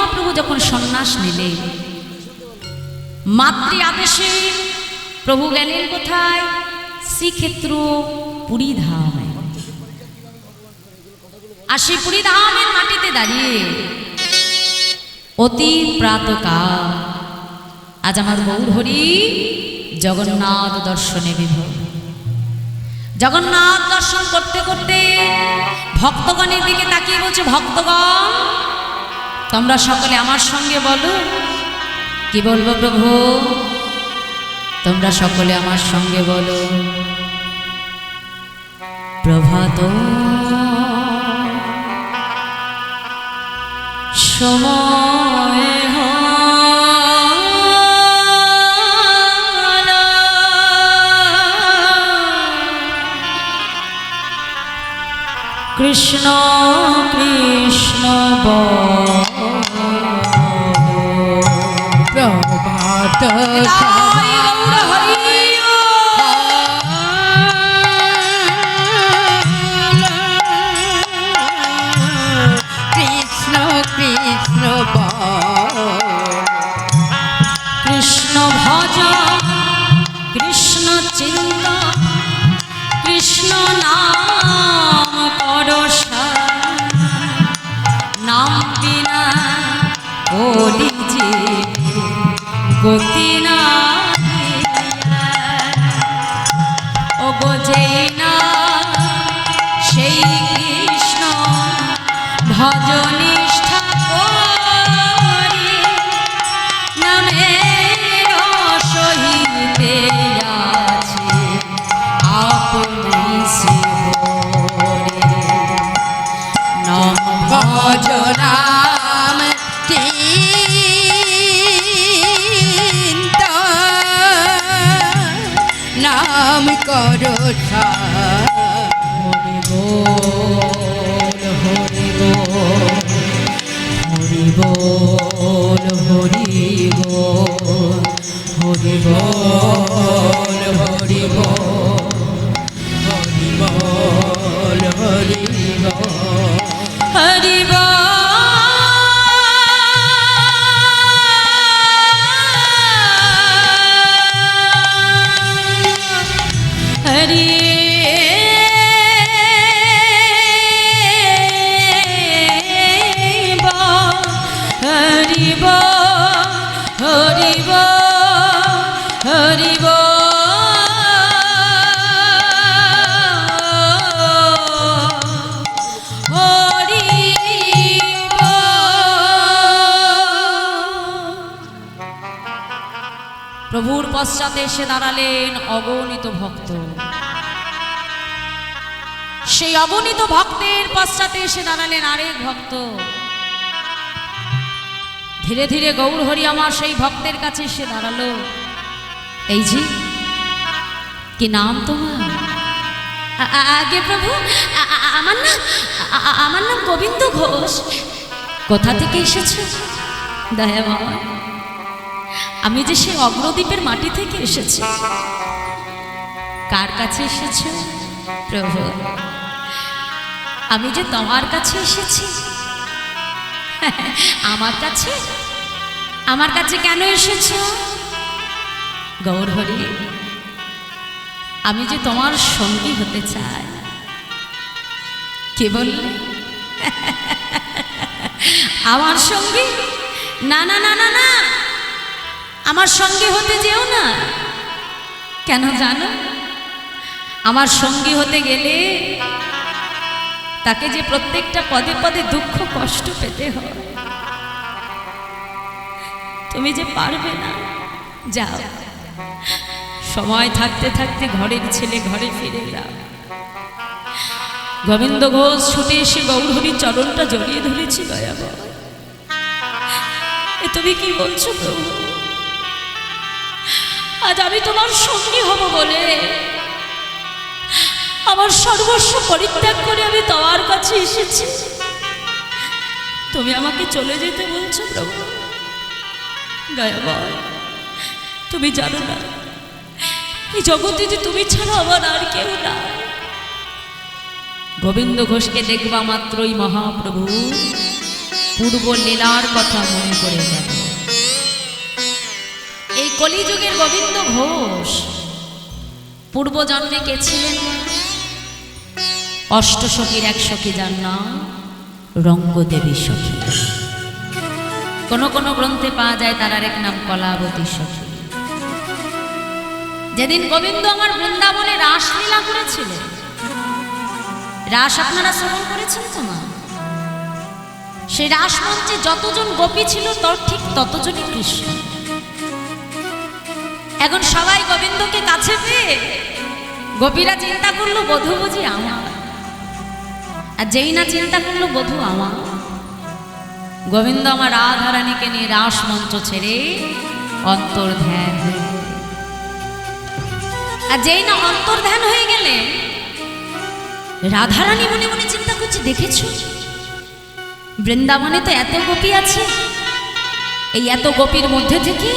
মহাপ্রভু যখন সন্ন্যাস নিলেন, মাতৃ আদেশে প্রভু গেলেন কোথায়? শ্রীক্ষেত্র পুরী ধাম। আর সেই পুরী ধামের মাটিতে দাঁড়িয়ে অতি প্রাতকাল আজ আমার গৌরহরি জগন্নাথ দর্শনে বিভোর। জগন্নাথ দর্শন করতে করতে ভক্তগণের দিকে তাকিয়ে বলছে, ভক্তগণ তোমরা সকলে আমার সঙ্গে বলো। কি বলবো প্রভু? তোমরা সকলে আমার সঙ্গে বলো, প্রভাত সময় কৃষ্ণ কৃষ্ণ প্রভাত কৃষ্ণ কৃষ্ণ কৃষ্ণ ভজ কৃষ্ণ চিন্তা কৃষ্ণ নাম করসা নাম বিনা বলি যে গতি না ও বোঝে না সেই কৃষ্ণ ভজনিষ্ঠা করি নামের সহিতে আছে আপনি শিবরে নাম ভজ নাম চিন্তা নাম করো হরি বল হরি বল হরি বল হরি বল হরি বল হরি বল হরি বল হরি বল হরি হরি হরি হরি প্রভুর পশ্চাতে এসে দাঁড়ালেন অগণিত ভক্ত। সেই অগণিত ভক্তের পশ্চাতে এসে দাঁড়ালেন আরেক ভক্ত। ধীরে ধীরে গৌরহরি আমার সেই ভক্তের কাছে এসে দাঁড়ালো। এই জি, কি নাম তোমার? আগে প্রভু, আমার নাম গোবিন্দ ঘোষ। কোথা থেকে এসেছো? দয়াময়, আমি যে সেই অগ্রদ্বীপের মাটি থেকে এসেছি। কার কাছে এসেছো? প্রভু, আমি যে তোমার কাছে এসেছি। আমার কাছে? আমার কাছে কেন এসেছো? গৌরহরি, আমি যে তোমার সঙ্গী হতে চাই। কে বললে? আমার সঙ্গী? না না না না না, আমার সঙ্গী হতে যেও না। কেন জানো? আমার সঙ্গী হতে গেলে তাকে যে প্রত্যেকটা পদে পদে দুঃখ কষ্ট পেতে হয়। তুমি যে পারবে না। যাও, সময় থাকতে থাকতে ঘরের ছেলে ঘরে ফিরে যাও। গোবিন্দ ঘোষ ছুটে এসে গৌরহরির চরণটা জড়িয়ে ধরেছি। দয়াবর, এ তুমি কি বলছো প্রভু? আজ আমি তোমার সঙ্গী হব বলে আমার সর্বস্ব পরিত্যাগ করে আমি তোমার কাছে এসেছি, তুমি আমাকে চলে যেতে বলছো প্রভু? দয়াবর, তুমি জানো না এই জগতে যে তুমি ছাড়া আমার আর কেউ না। গোবিন্দ ঘোষকে দেখবা মাত্রই মহাপ্রভু পূর্ব লীলার কথা মনে পড়ে গেল। এই কলিযুগের গোবিন্দ ঘোষ পূর্ব জন্মে কে ছিলেন? অষ্টসখীর এক সখী, যার নাম রঙ্গদেবী সখী। কোন কোন গ্রন্থে পাওয়া যায় তার আরেক নাম কলাবতী সখী। যেদিন গোবিন্দ আমার বৃন্দাবনে রাসলীলা করেছিলেন, রাস আপনারা শ্রবণ করেছেন তো না? সেই রাসমঞ্চে যতজন গোপী ছিল তার ঠিক ততজনই কৃষ্ণ। এখন সবাই গোবিন্দকে কাছে পেয়ে গোপীরা চিন্তা করলো বধূ বুঝি আমার, আর যেই না চিন্তা করলো বধূ আমার, গোবিন্দ আমার রাধারানীকে নিয়ে রাসমঞ্চ ছেড়ে অন্তর্ধ্যান হয়ে গেল। আর যেই না অন্তর্ধ্যান হয়ে গেলে রাধারানী মনে মনে চিন্তা করছে, দেখেছো বৃন্দাবনে তো এত গোপী আছে, এই এত গোপীর মধ্যে থেকে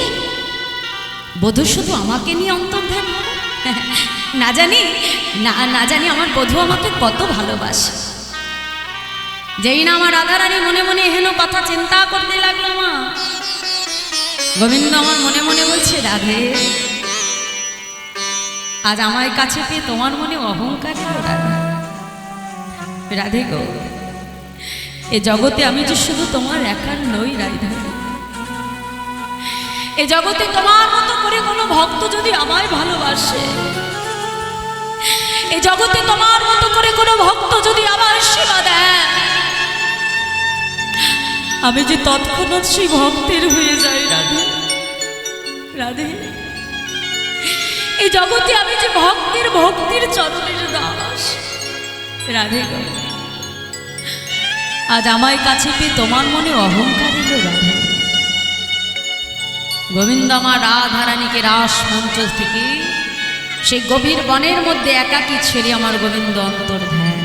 বধূ শুধু আমাকে নিয়ে অন্তর্ধান হবে? না জানি আমার বধূ আমাকে কত ভালোবাসে। যেই না আমার রাধারানী মনে মনে হেন কথা চিন্তা করতে লাগলো, মা গোবিন্দ আমার মনে মনে বলছে, রাধে আজ আমার কাছে পেয়ে তোমার মনে অহংকার এলো রাধা। রাধে গো, এ জগতে আমি যে শুধু তোমার একার নই রাধা, এ জগতে তোমার মতো করে কোনো ভক্ত যদি আমায় ভালোবাসে, এ জগতে তোমার মতো করে কোনো ভক্ত যদি আমার সেবা দেয়, আমি যে তৎক্ষণাৎ সেই ভক্তের হয়ে যাই রাধে। রাধে, এই জগতে আমি যে ভক্তির চরণের দাস রাধে গো, আজ আমায় কাছে পেয়ে তোমার মনে অহংকার এলো রাধে। গোবিন্দ আমার রাধারানীকে রাস মঞ্চ থেকে সেই গভীর বনের মধ্যে একাকী ছেড়ে আমার গোবিন্দ অন্তর্ধ্যান।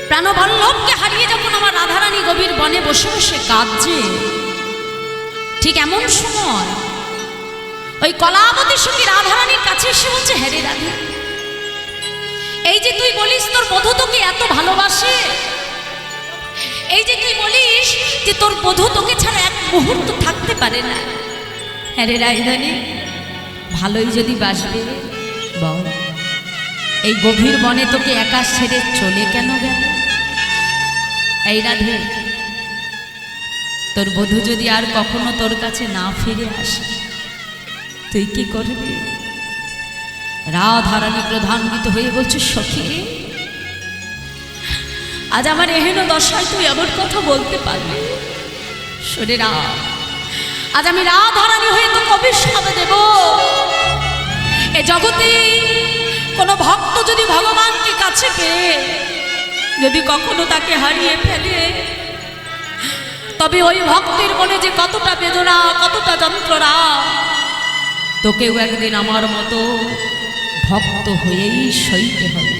প্রাণবল্লভকে হারিয়ে যখন আমার রাধারানী গভীর বনে বসে বসে কাঁদছে, ঠিক এমন সময় ওই কলাবতী সখী রাধারানীর কাছে এসে বলছে, হ্যাঁ রে রাধে, এই যে তুই বলিস তোর বধূ তোকে এত ভালোবাসে, এই যে তুই বলিস যে তোর বধূ তোকে ছাড়া এক মুহূর্ত থাকতে পারে না, হ্যাঁ রে রাধারানী, ভালোই যদি বাসবে বল, এই গভীর বনে তোকে একা ছেড়ে চলে কেন গেল? এই রাধে, তোর বধূ যদি আর কখনো তোর কাছে না ফিরে আসে তুই কি করবি? রাধারানী প্রধান্বিত হয়ে বলছে, সখী আজ আমার এহেন দশায় তুই এমন কথা বলতে পারবি? শোনে রাম, আজ আমি রাধারানী হয়ে তোকে অভিশাপ দেব। এ জগতে কোনো ভক্ত যদি ভগবানকে কাছে পেয়ে যদি কখনো তাকে হারিয়ে ফেলে, তবে ওই ভক্তের মনে যে কতটা বেদনা, কতটা যন্ত্রণা, তোকেও একদিন আমার মতো ভক্ত হয়েই সইতে হবে।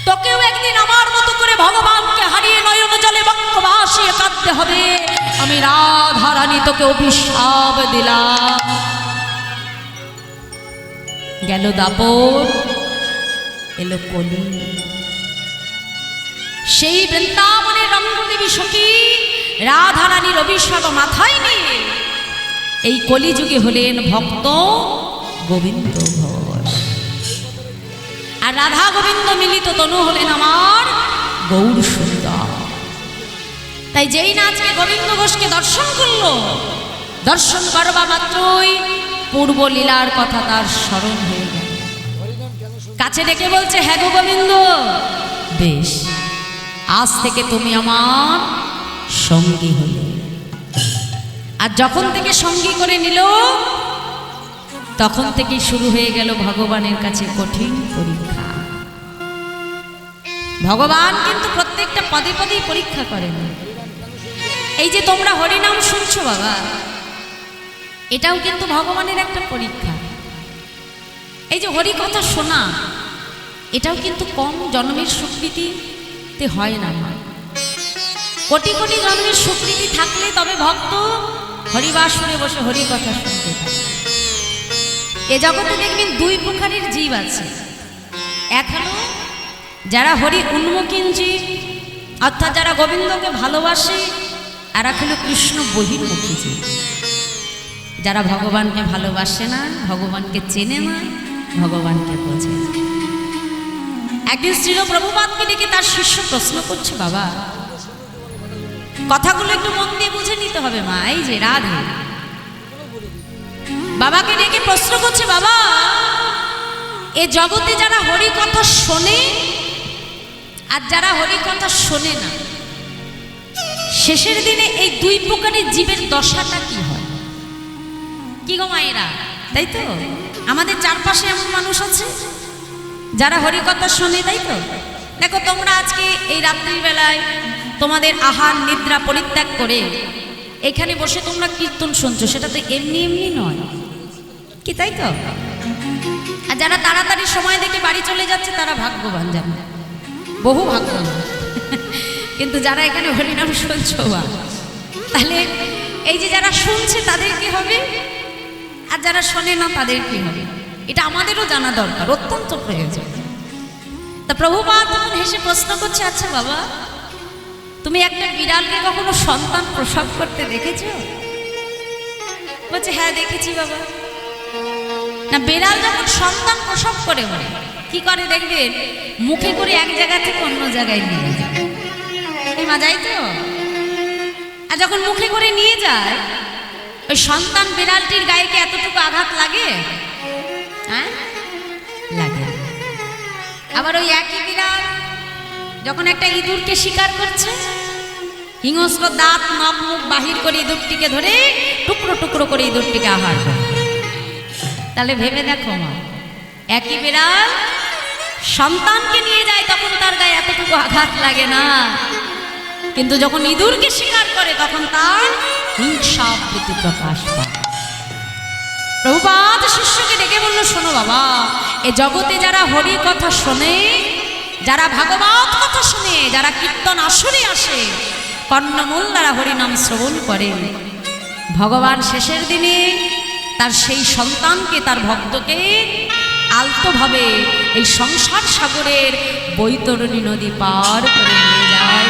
তোকেও একদিন আমার মতো করে ভগবানকে হারিয়ে নয়ন জলে বক্ষ ভাসিয়ে কাঁদতে হবে। আমি রাধারানী তোকে অভিশাপ দিলাম। গেল দাপর, এলো কলি। সেই বৃন্দাবনের রঙ্গদেবী সখী রাধারানীর অভিশাপ মাথায় নিয়ে এই কলিযুগে হলেন ভক্ত গোবিন্দ ঘোষ, আর রাধা গোবিন্দ মিলিত তনু হলেন আমার গৌর সুন্দর। তাই যেই না আজকে গোবিন্দ ঘোষকে দর্শন করলো, দর্শন করবা মাত্রই পূর্ব লীলার কথা তার স্মরণ হয়ে গেল। কাছে ডেকে বলছে, হ্যাঁ গো গোবিন্দ, বেশ, আজ থেকে তুমি আমার সঙ্গী হলে। আর যখন থেকে সঙ্গী করে নিল, তখন থেকে শুরু হয়ে গেল ভগবানের কাছে কঠিন পরীক্ষা। ভগবান কিন্তু প্রত্যেকটা পদে পদেই পরীক্ষা করেন। এই যে তোমরা হরিনাম শুনছো বাবা, এটাও কিন্তু ভগবানের একটা পরীক্ষা। এই যে হরি কথা শোনা, এটাও কিন্তু কম জন্মের সুকৃতিতে হয় না। কোটি কোটি জন্মের সুকৃতি থাকলে তবে ভক্ত হরিবাসরে বসে হরি কথা শুনতে থাকে। এ জগতে দেখবেন দুই প্রকারের জীব আছে। এক হলো যারা হরি উন্মুখীন জীব, অর্থাৎ যারা গোবিন্দকে ভালোবাসে এরা হলো কৃষ্ণ বহির্মুখী জীব। যারা ভগবানকে ভালোবাসে না, ভগবানকে চেনে না, ভগবানকে বোঝে না। একদিন শ্রীল প্রভুপাদকে ডেকে তার শিষ্য প্রশ্ন করছে, বাবা কথাগুলো একটু মন দিয়ে বুঝে নিতে হবে মা। এই যে রাধে বাবাকে ডেকে প্রশ্ন করছে, বাবা এ জগতে যারা হরি কথা শোনে আর যারা হরি কথা শোনে না, শেষের দিনে এই দুই প্রকারের জীবের দশাটা কি হয়? কি গো মায়েরা, তাই তো? আমাদের চারপাশে এমন মানুষ আছে যারা হরি কথা শোনে, তাই তো? দেখো তোমরা আজকে এই রাত্রিবেলায় তোমাদের আহার নিদ্রা পরিত্যাগ করে এখানে বসে তোমরা কীর্তন শুনছো, সেটা তো এমনি এমনি নয়, কি তাই তো? আর যারা তাড়াতাড়ি সময় দেখে বাড়ি চলে যাচ্ছে তারা ভাগ্যবান, জানো, বহু ভাগ্যবান। কিন্তু যারা এখানে হরিনাম শুনছো, তাহলে এই যে যারা শুনছে তাদের কি হবে, আর যারা শোনে না তাদের কি হবে, এটা আমাদেরও জানা দরকার, অত্যন্ত প্রয়োজন। তা প্রভুপাদ তখন হেসে প্রশ্ন করছে, আচ্ছা বাবা তুমি একটা বিড়ালকে কখনো সন্তান প্রসব করতে দেখেছো? বলছে হ্যাঁ দেখেছি বাবা। না, বিড়াল যখন সন্তান প্রসব করে বলে কি করে দেখবেন, মুখে করে এক জায়গা থেকে অন্য জায়গায় নিয়ে যায়, এই মাজাই তো। আর যখন মুখে করে নিয়ে যায়, ওই সন্তান বিড়ালটির গায়ে কি এতটুকু আঘাত লাগে? হ্যাঁ লাগে। আবার ওই একই বিড়াল যখন একটা ইঁদুরকে শিকার করছে, হিংস্র দাঁত নখ মুখ বাহির করে ইঁদুরটিকে ধরে টুকরো টুকরো করে ইঁদুরটিকে আহার করে। তাহলে ভেবে দেখো মা, একই বিড়াল সন্তানকে নিয়ে যায় তখন তার গায়ে এতটুকু আঘাত লাগে না, কিন্তু যখন ইঁদুরকে শিকার করে তখন তার হিংসা প্রতি প্রকাশ পায়। প্রভুপাদ শিষ্যকে ডেকে বলল, শোনো বাবা, এ জগতে যারা হরি কথা শোনে, যারা ভাগবত কথা শুনে, যারা কীর্তন আসরে আসে, কর্ণমূল দ্বারা হরিনাম শ্রবণ করে, ভগবান শেষের দিনে তার সেই সন্তানকে, তার ভক্তকে আলতোভাবে এই সংসার সাগরের বৈতরণী নদী পার করে নিয়ে যায়।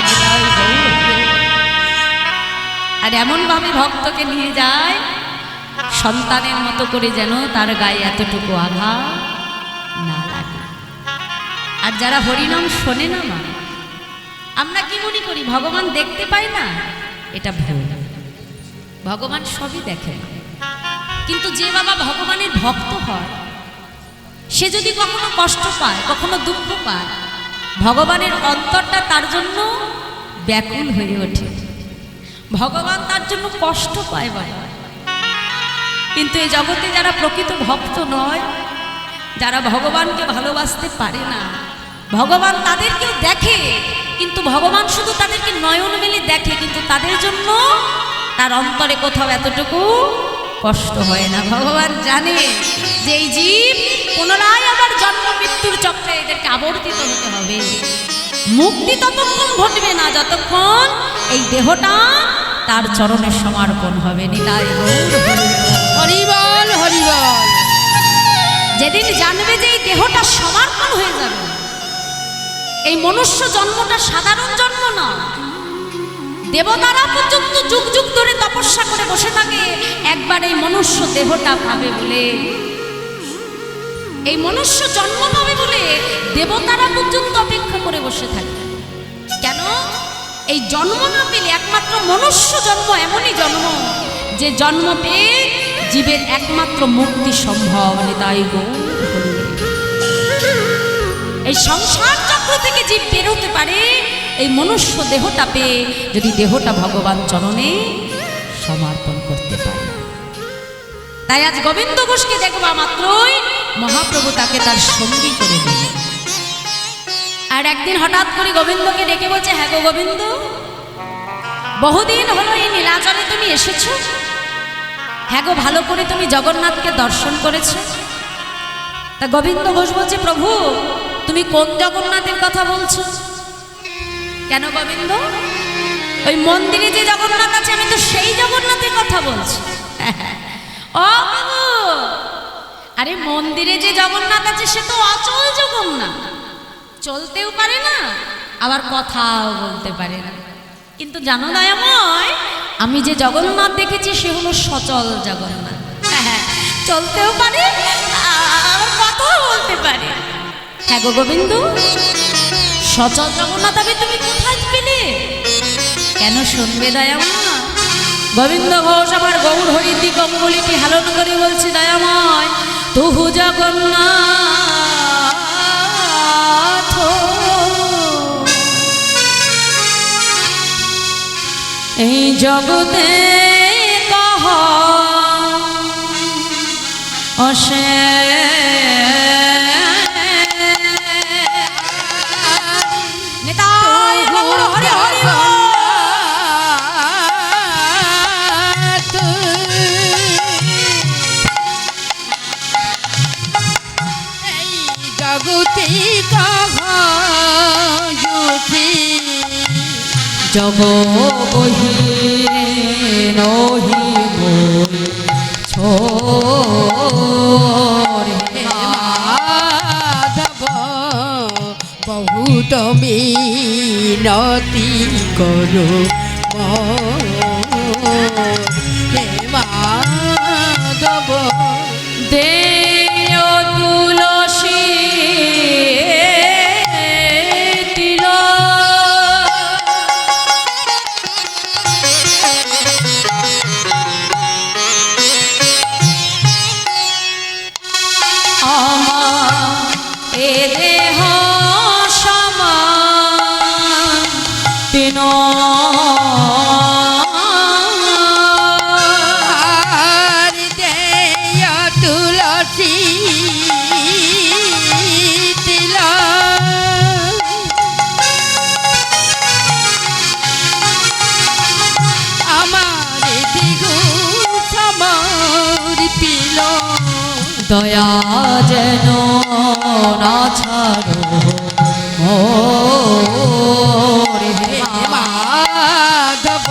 আর এমনভাবে ভক্তকে নিয়ে যায় সন্তানের মতো করে, যেন তার গায়ে এতটুকু আঘাত না লাগে। আর যারা হরিনাম শোনে না মা, আমরা কি মনে করি ভগবান দেখতে পাই না? এটা ভুল। ভগবান সবই দেখে, কিন্তু যে বাবা ভগবানের ভক্ত হয়, সে যদি কখনো কষ্ট পায়, কখনো দুঃখ পায়, ভগবানের অন্তরটা তার জন্য ব্যাকুল হয়ে ওঠে, ভগবান তার জন্য কষ্ট পায় বাবা। কিন্তু এই জগতে যারা প্রকৃত ভক্ত নয়, যারা ভগবানকে ভালোবাসতে পারে না, ভগবান তাদেরকেও দেখে, কিন্তু ভগবান শুধু তাদেরকে নয়ন মেলে দেখে, কিন্তু তাদের জন্য তার অন্তরে কোথাও এতটুকু কষ্ট হয় না। ভগবান জানে যে এই জীব পুনরায় আবার জন্ম মৃত্যুর চক্রে এদেরকে আবর্তিত হতে হবে। মুক্তি ততক্ষণ ঘটবে না যতক্ষণ এই দেহটা তার চরণে সমর্পণ হবে। নিতাই গৌর হরিবল হরিবল। যেদিন জানবে যে এই দেহটা সমর্পণ হয়ে যাবে, এই মনুষ্য জন্মটা সাধারণ জন্ম না, দেবতারা পর্যন্ত যুগ যুগ ধরে তপস্যা করে বসে থাকে একবার এই মনুষ্য দেহটা পাবে বলে, এই মনুষ্য জন্ম পাবে বলে দেবতারা পর্যন্ত অপেক্ষা করে বসে থাকে। কেন? এই জন্ম না পেলে, একমাত্র মনুষ্য জন্ম এমনই জন্ম যে জন্ম পেয়ে জীবের একমাত্র মুক্তি সম্ভব। তাই এই সংসার চক্র থেকে জীব বেরোতে পারে এই মনুষ্য দেহটা পেয়ে, যদি দেহটা ভগবান চরণে সমর্পণ করতে পারে। তাই আজ গোবিন্দ ঘোষকে দেখবা মাত্রই মহাপ্রভু তাকে তার সঙ্গী করে দিলেন। আর একদিন হঠাৎ করে গোবিন্দকে ডেকে বলছে, হ্যাঁ গো গোবিন্দ, বহুদিন হলো এই নীলাচলে তুমি এসেছো, হ্যাঁ গো ভালো করে তুমি জগন্নাথকে দর্শন করেছো? তা গোবিন্দ ঘোষ বলছে, প্রভু তুমি কোন জগন্নাথের কথা বলছো? কেন গোবিন্দ? ওই মন্দিরে যে জগন্নাথ আছে আমি তো সেই জগন্নাথের কথা বলছি। ও বাবু, আরে মন্দিরে যে জগন্নাথ আছে সে তো অচল জগন্নাথ, চলতেও পারে না আবার কথাও বলতে পারে না। কিন্তু জানো দয়াময়, আমি যে জগন্নাথ দেখেছি সে হলো সচল জগন্নাথ। হ্যাঁ, চলতেও পারে আর কথাও বলতে পারে। হ্যাঁ গো গোবিন্দ, সচল জগন্নাথ আমি তুমি কোথায় পেলে? কেন শুনবে দয়াময়? গোবিন্দ ঘোষ আমার গৌর হরিতি কঙ্গলিটি হেলন করে বলছে, দয়াময় তুহু জগন্নাথ এই জগতে কহ অসে নেতাই গৌর হরি হরি জগতে কহি জগ বহি নহি বই ছোরে মাধব বহুত মিনতি করো হে মাধব দেয় তুলসী আর দেয় তুলসী তিল আমার দিগু সমর্পিল দয়া যেন না ছাড়ো মোরে হে মাধব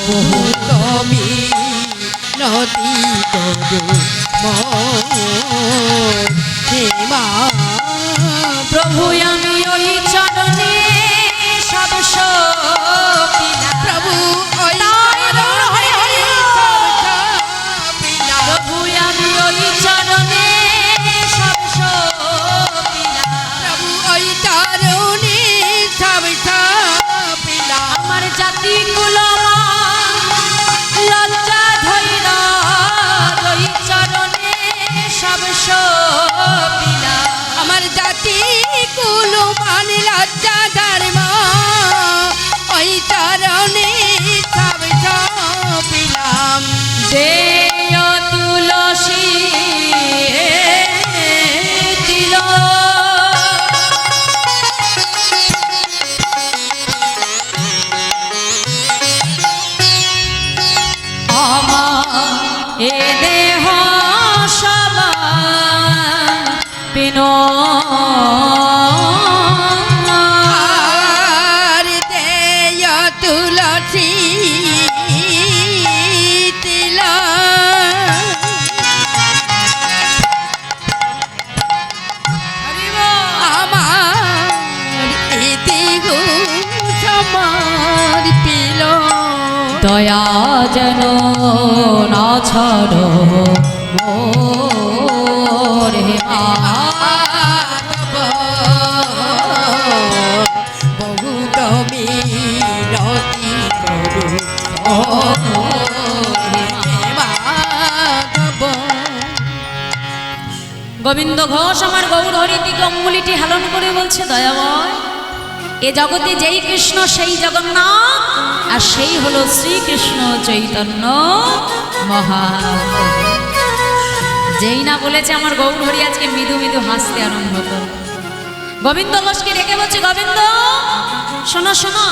বহুত মিনতি করো হে প্রভু আমি ওই চরণে সব সপিলা প্রভু ওই প্রভু আমি ওই চরণে সব সপিলা প্রভু ওই তারুণী সব পিলা আমার জাতি কুলমা লজ্জা ধৈর ওই চরণে সব সপিলা আমার জাতি কুলু মান লজ্জা ধর্ম ওই তারুণী সব পিলাম দেয় তুলসী তিল আমার এ দেহ সমান পিন আর দেয় তুলসী তিল আমার এদিগু সমর্পিল দয়া যেন না ছাড়ো মোরে বহুত মিনতি করু মাধব গোবিন্দ ঘোষ আমার গৌর হরিদিকে অঙ্গুলিটি হেলন করে বলছে, দয়াময় এ জগতে যেই কৃষ্ণ সেই জগন্নাথ, আর সেই হলো শ্রীকৃষ্ণ চৈতন্য মহাপ্রভু। যেই না বলেছে আমার গৌর হরি আজকে মৃদু মৃদু হাসতে আরম্ভ করে। গোবিন্দ ঘোষকে ডেকে বলছে, গোবিন্দ শোনো শোনো,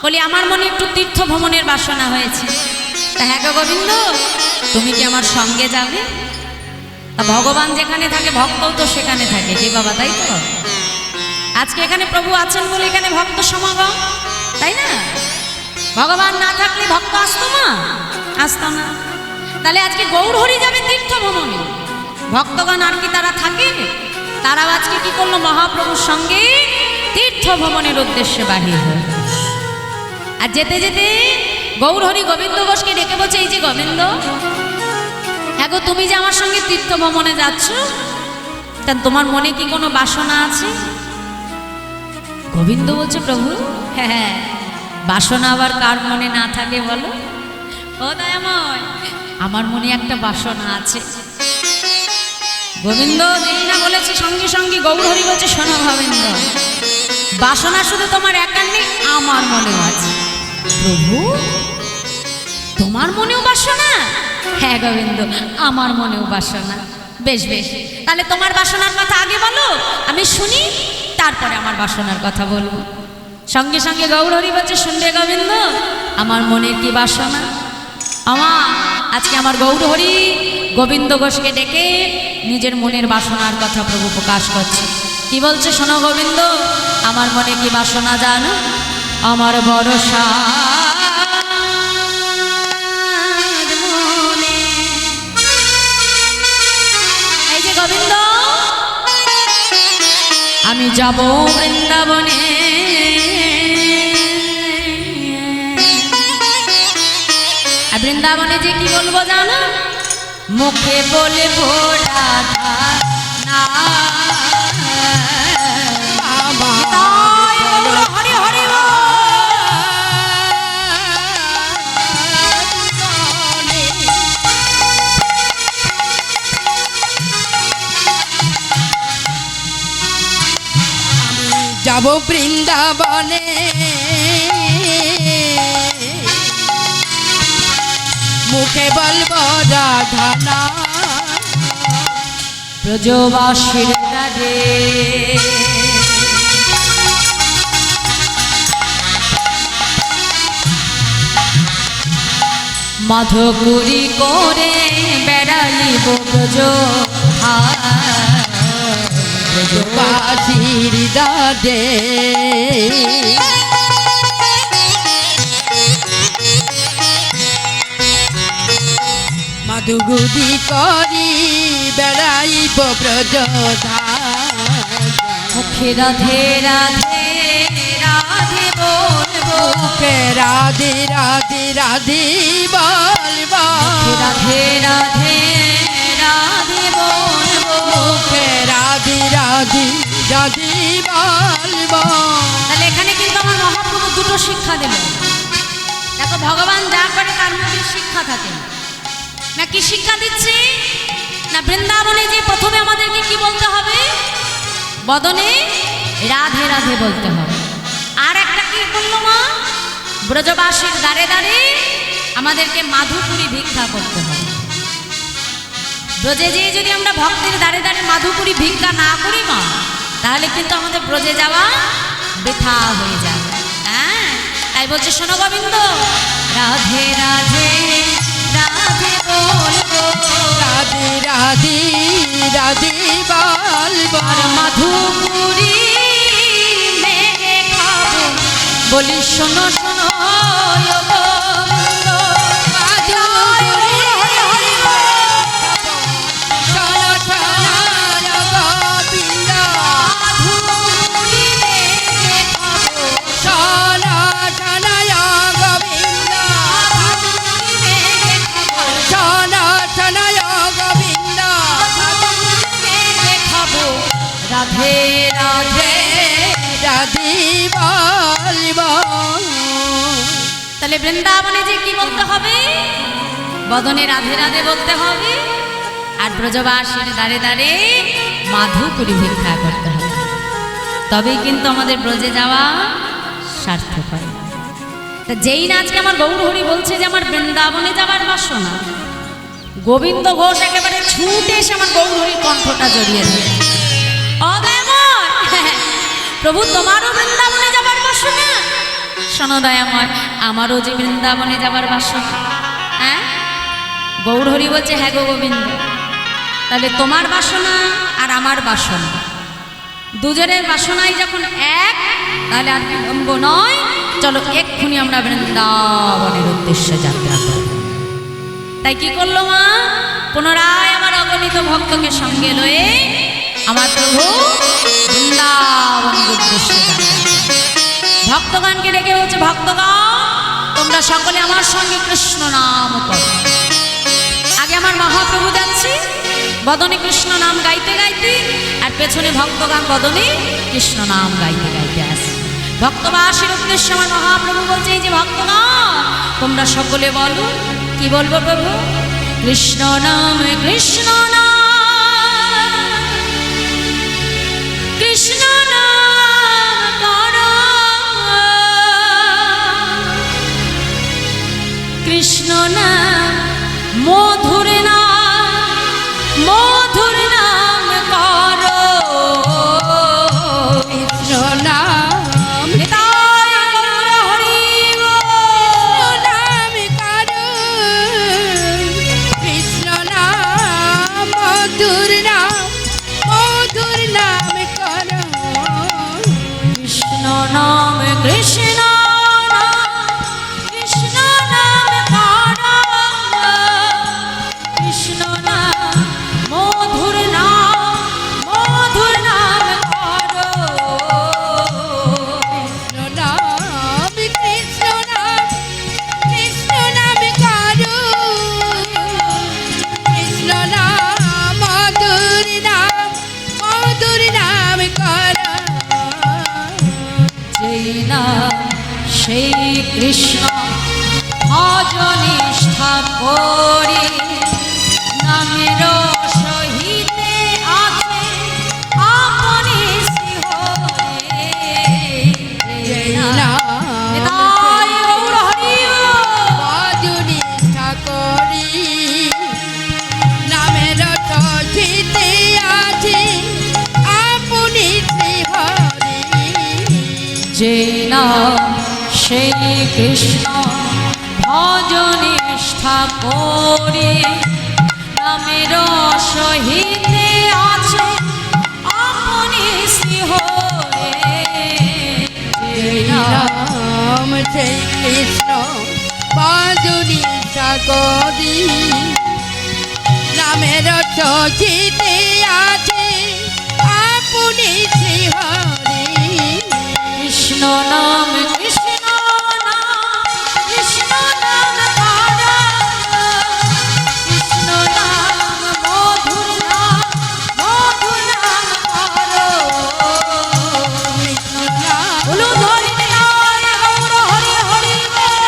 বলি আমার মনে একটু তীর্থ ভ্রমণের বাসনা হয়েছে। তা হ্যাঁ গো গোবিন্দ, তুমি কি আমার সঙ্গে যাবে? তা ভগবান যেখানে থাকে ভক্তও তো সেখানে থাকে, কি বাবা, তাই তো? আজকে এখানে প্রভু আছেন বলে এখানে ভক্ত সমাগম, তাই না? ভগবান না থাকলে ভক্ত আসতো না, আসতো না। তাহলে আজকে গৌর হরি যাবে তীর্থ ভ্রমণে, ভক্তগণ আর কি তারা থাকে? তারাও আজকে কি করলো? মহাপ্রভুর সঙ্গে তীর্থ ভ্রমণের উদ্দেশ্যে বাহির হয়ে। আর যেতে যেতে গৌরহরি গোবিন্দ ঘোষকে ডেকে বলছে, এই যে গোবিন্দ, হ্যাঁ গো, তুমি যে আমার সঙ্গে তীর্থ ভ্রমণে যাচ্ছ, তা তোমার মনে কি কোনো বাসনা আছে? গোবিন্দ বলছে, প্রভু হ্যাঁ, বাসনা আবার কার মনে না থাকে বলো? ও দয়াময়, আমার মনে একটা বাসনা আছে। গোবিন্দ যেই না বলেছে, সঙ্গে সঙ্গে গৌরহরি বলছে, শোনো গোবিন্দ, বাসনা শুধু তোমার একার নেই, আমার মনেও আছে। প্রভু, তোমার মনেও বাসনা? হ্যাঁ গোবিন্দ, আমার মনেও বাসনা। বেশ বেশ, তাহলে তোমার বাসনার কথা আগে বলো, আমি শুনি, তারপরে আমার বাসনার কথা বলবো। সঙ্গে সঙ্গে গৌরহরি বলছে, শুনবে গোবিন্দ, আমার মনের কি বাসনা? আজকে আমার গৌরহরি গোবিন্দ ঘোষকে ডেকে নিজের মনের বাসনার কথা প্রভু প্রকাশ করছে। কি বলছে শোনো গোবিন্দ, আমার মনে কি বাসনা জানো? আমার ভরসা এই যে গোবিন্দ, আমি যাব বৃন্দাবনে, বৃন্দাবনে যে কি বলবো জানো? মুখে বলবো রাধা না, হরি হরি যাব বৃন্দাবনে, মুখে বলবো রাধা না, ব্রজবাসীর রাধে। মাধুকুরি করে বেড়াইব ব্রজ, ব্রজবাসীর রাধে। মাধুগুরি করি বেড়াইব ব্রজধাম, মুখে রাধে রাধে রাধে বলবো, মুখে রাধে রাধে রাধে বলবো, রাধে রাধে রাধে বলবো, মুখে রাধে রাধে রাধে বলবো। তাহলে এখানে কিন্তু আমার মহাপ্রভু দুটো শিক্ষা দিল। দেখো, ভগবান যা করে তার মধ্যে শিক্ষা থাকে। না কি শিক্ষা দিচ্ছি না, বৃন্দাবনে যে প্রথমে আমাদেরকে কি বলতে হবে? বদনে রাধে রাধে বলতে হবে। আর একটা কি বললো মা? ব্রজবাসীর দ্বারে দ্বারে আমাদেরকে মাধুপুরি ভিক্ষা করতে হবে। ব্রজে যেয়ে যদি আমরা ভক্তের দ্বারে দ্বারে মাধুপুরি ভিক্ষা না করি মা, তাহলে কিন্তু আমাদের ব্রজে যাওয়া বৃথা হয়ে যাবে। হ্যাঁ, তাই বলছে শোনো গোবিন্দ, রাধে রাধে রাধে বলবো, রাধে রাধে রাধে বলবো, আর মাধুপুরি মেরে খাবো, বলি শোনো শোনো রাধে রাধে রাধে বলবো। তাহলে বৃন্দাবনে যে কি বলতে হবে? বদনে রাধে রাধে বলতে হবে, আর ব্রজবাসীর দ্বারে দ্বারে মাধুপুরি ভিক্ষা করতে হবে। তবেই কিন্তু আমাদের ব্রজে যাওয়া সার্থক হয়। তা যেই না আজকে আমার গৌরহরি বলছে যে আমার বৃন্দাবনে যাবার বাসনা, গোবিন্দ ঘোষ একেবারে ছুটে এসে আমার গৌরহরির কণ্ঠটা জড়িয়ে ধরে, প্রভু তোমারও বৃন্দাবনে যাবার বাসনা? শোনো দয়াময়, আমারও যে বৃন্দাবনে যাবার বাসনা। হ্যাঁ, গৌরহরি বলছে, হ্যাঁ গো গোবিন্দ, তাহলে তোমার বাসনা আর আমার বাসনা, দুজনের বাসনাই যখন এক, তাহলে আর বিলম্ব নয়, চলো এক্ষুনি আমরা বৃন্দাবনের উদ্দেশ্যে যাত্রা করব। তাই কি করলো মা? পুনরায় আমার অগণিত ভক্তকে সঙ্গে লয়ে আমার প্রভু বৃন্দাবনের উদ্দেশ্যে যাচ্ছেন। ভক্তগণকে ডেকে বলছে, ভক্তগণ তোমরা সকলে আমার সঙ্গে কৃষ্ণ নাম করো। আগে আমার মহাপ্রভু যাচ্ছি বদনে কৃষ্ণ নাম গাইতে গাইতে, আর পেছনে ভক্তগণ বদনে কৃষ্ণ নাম গাইতে গাইতে আসে। ভক্তবাসীর উদ্দেশ্যে আমার মহাপ্রভু বলছে, এই যে ভক্তগণ তোমরা সকলে বলো। কি বলবো প্রভু? কৃষ্ণ নাম কৃষ্ণ নাম কৃষ্ণ নাম করো, কৃষ্ণ নাম মধুর নাম মধুর নাম করো। কৃষ্ণ নাম নিতাই গৌর হরি বল। নাম করো, কৃষ্ণ নাম মধুর নাম মধুর নাম করো। কৃষ্ণ নাম কৃষ্ণ নাম কৃষ্ণ নাম করো, কৃষ্ণ নাম মধুর নাম মধুর নাম করো। কৃষ্ণ নাম কৃষ্ণ নাম কৃষ্ণ নাম করো, কৃষ্ণ নাম মধুর নাম মধুর নাম করো। যেই নাম সেই কৃষ্ণ ভজ নিষ্ঠা করি, নামের সহিতে আছে আপনি শ্রীহরি। জয় নাম নিতাই গৌর হরি বল। বাজুনি ঠাকুরি নামের সহিতে আছে আপনি শ্রীহরি। যে নাম সেই কৃষ্ণ ভজ নিষ্ঠা করি, নামের সহিতে আছে আপনি শ্রীহরি। যে নাম নাম সেই কৃষ্ণ বাজুনি ঠাকুরি নামের সহিতে আছে আপনি শ্রীহরি। কৃষ্ণ নাম কৃষ্ণ নাম কৃষ্ণ নাম করো, কৃষ্ণ নাম মধুর নাম মধুর নাম করো। কৃষ্ণ নাম বলুন হরি নিতাই গৌর হরি হরি বল।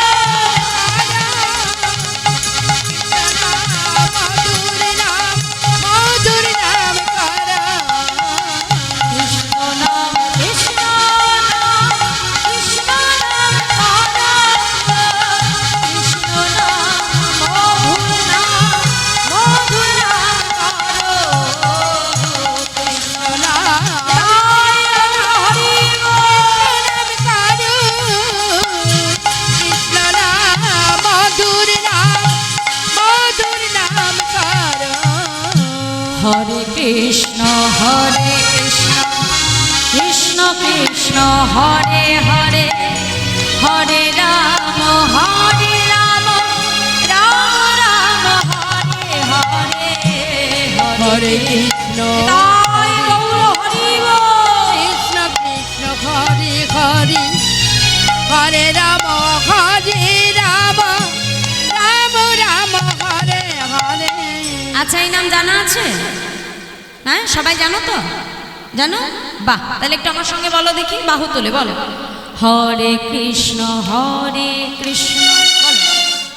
মধুর নাম মধুর নাম করো। কৃষ্ণ নাম কৃষ্ণ নাম কৃষ্ণ নাম করো, কৃষ্ণ নাম মধুর নাম মধুর নাম করো। কৃষ্ণ নাম নিতাই গৌর হরি বল। কৃষ্ণ নাম মধুর নাম মধুর নাম করো। হরে কৃষ্ণ কৃষ্ণ কৃষ্ণ হরে হরে, হরে রাম রাম রাম হরে হরে। হরে কৃষ্ণ নিতাই গৌর হরি বল। কৃষ্ণ কৃষ্ণ হরে হরে, হরে রাম রাম রাম হরে হরে। আচ্ছা এই নাম জানা আছে? হ্যাঁ সবাই জানো তো? জানো? বাহ, তাহলে একটু আমার সঙ্গে বলো দেখি, বাহু তুলে বলো। হরে কৃষ্ণ বলো।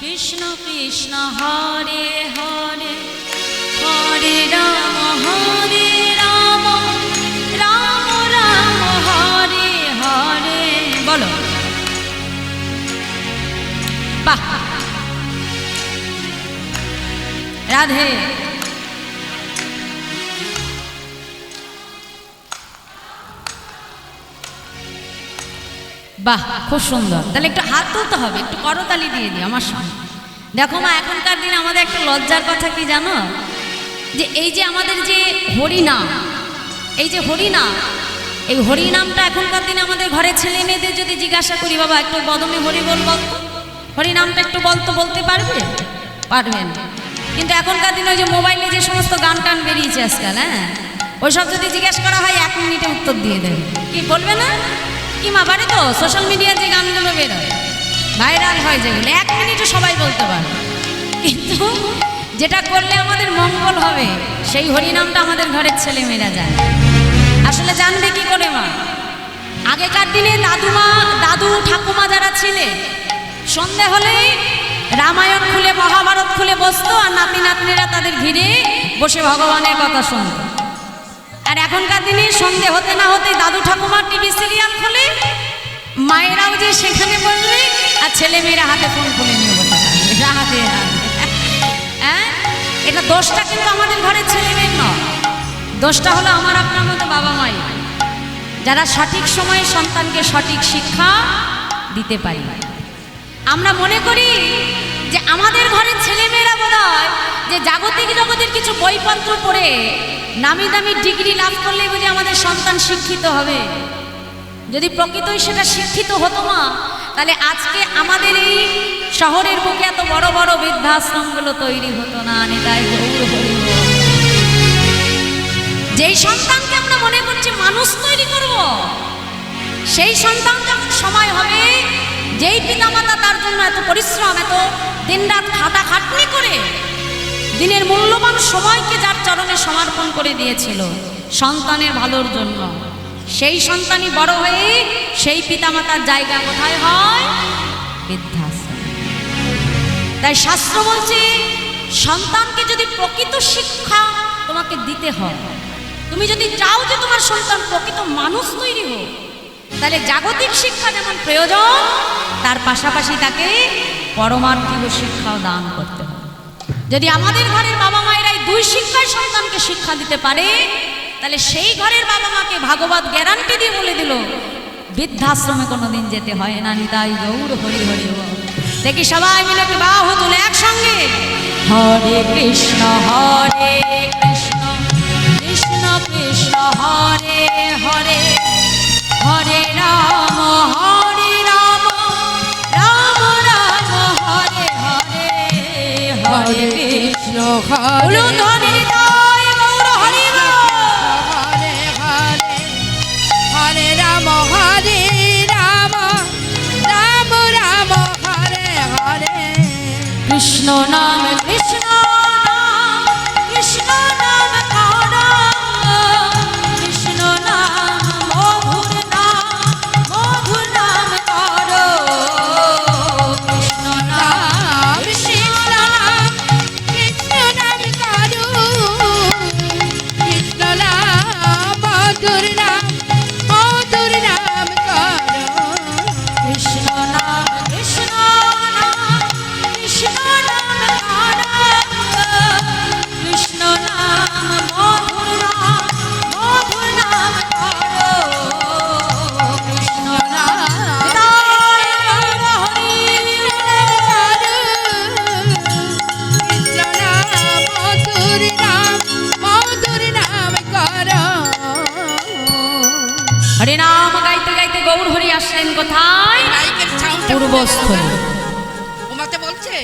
কৃষ্ণ কৃষ্ণ হরে হরে, হরে রাম রাম রাম হরে হরে। বলো। বাহ, রাধে। বাহ, খুব সুন্দর। তাহলে একটু হাত তুলতে হবে, একটু করতালি দিয়ে দিই আমার সঙ্গে। দেখো মা, এখনকার দিনে আমাদের একটা লজ্জার কথা কি জানো? যে এই যে আমাদের যে হরিনাম, এই যে হরিনাম, এই হরিনামটা এখনকার দিনে আমাদের ঘরে ছেলে মেয়েদের যদি জিজ্ঞাসা করি, বাবা একটু বদনে হরি বল বলতো, হরিনামটা একটু বলতো, বলতে পারবে? পারবেন। কিন্তু এখনকার দিনে ওই যে মোবাইলে যে সমস্ত গান টান বেরিয়েছে আজকাল, হ্যাঁ, ওইসব যদি জিজ্ঞেস করা হয় 1 মিনিটে উত্তর দিয়ে দেবে। কি বলবে না? কি মা বাড়ি তো সোশ্যাল মিডিয়ার যে গানগুলো বেরোয় ভাইরাল হয় যেগুলো 1 মিনিটে সবাই বলতে পারে, কিন্তু যেটা করলে আমাদের মঙ্গল হবে সেই হরিনামটা আমাদের ঘরের ছেলেমেয়েরা যায়। আসলে জানবে কি করে মা? আগেকার দিনে দাদু ঠাকুমা যারা ছিলেন সন্ধে হলেই রামায়ণ খুলে মহাভারত খুলে বসতো, আর নাতি নাতনিরা তাদের ঘিরে বসে ভগবানের কথা শুনত। আর এখনকার দিনে সন্ধে হতে না হতেই দাদু ঠাকুমার টিভি সিরিয়াল খুলে মায়েরাও যে সেখানে বসবে, আর ছেলেমেয়েরা হাতে ফোন খুলে নিয়ে বসে থাকবে হাতে হাতে। হ্যাঁ, এটা দোষটা কিন্তু আমাদের ঘরের ছেলেমেয়ের নয়, দোষটা হলো আমার আপনার মতো বাবা মাই, যারা সঠিক সময়ে সন্তানকে সঠিক শিক্ষা দিতে পারি। আমরা মনে করি যে আমাদের ঘরের ছেলেমেয়েরা বোধহয় যে জাগতিক জগতের কিছু বইপত্র পড়ে নামি দামি ডিগ্রি লাভ করলে বুঝি আমাদের সন্তান শিক্ষিত হবে। যদি প্রকৃতই সেটা শিক্ষিত হতো মা, তাহলে আজকে আমাদের এই শহরের বুকে এত বড় বড় বৃদ্ধাশ্রমগুলো তৈরি হতো না। নিতাই গৌর হরি বল। যেই সন্তানকে আমরা মনে করছি মানুষ তৈরি করব, সেই সন্তান যখন সময় হবে, যেই পিতামাতা তার জন্য এত পরিশ্রম, এত দিনরাত খাটাখাটনি করে দিনের মূল্যবান সময়কে যার চরণে সমর্পণ করে দিয়েছিল সন্তানের ভালোর জন্য, সেই সন্তানই বড় হয়ে সেই পিতামাতার জায়গা কোথায় হয়? বৃদ্ধাশ্রম। তাই শাস্ত্র বলছে সন্তানকে যদি প্রকৃত শিক্ষা তোমাকে দিতে হয়, তুমি যদি চাও যে তোমার সন্তান প্রকৃত মানুষ তৈরি হোক, তাহলে জাগতিক শিক্ষা যেমন প্রয়োজন, তার পাশাপাশি তাকে পরমার্থিক শিক্ষাও দান করতে হবে। যদি আমাদের ঘরের বাবা মায়েরাই 2 শিক্ষায় সন্তানকে শিক্ষা দিতে পারে, তাহলে সেই ঘরের বাবা মাকে ভাগবত গ্যারান্টি দিয়ে বলে দিল বৃদ্ধাশ্রমে কোনোদিন যেতে হয় না। নিতাই গৌর হরি হরি বল। দেখি সবাই মিলে বাহু তুলে একসঙ্গে হরে কৃষ্ণ কৃষ্ণ কৃষ্ণ হরে হরে, হরে রাম রাম রাম হরে হরে, হরে কৃষ্ণ হরে নিতাই গৌর হরি বল। হরে হরে, হরে রাম রাম রাম হরে হরে, কৃষ্ণ নাম কৃষ্ণ নাম কৃষ্ণ নাম করো, কৃষ্ণ নাম মধুর নাম করো, কৃষ্ণ নাম কৃষ্ণ নাম করো, কৃষ্ণ নাম মধুর নাম করো, কৃষ্ণ নাম কৃষ্ণ নাম কৃষ্ণ নাম করো, কৃষ্ণ নাম মধুর নাম করো, কৃষ্ণ নাম নিতাই গৌর হরি বল। কৃষ্ণ নাম মধুর নাম করো। হরে নাম গাইতে গাইতে গৌর হরি আসলেন কোথায়? মাইকের সাউন্ডটা পূর্বস্থলী। ওমাতে বলছে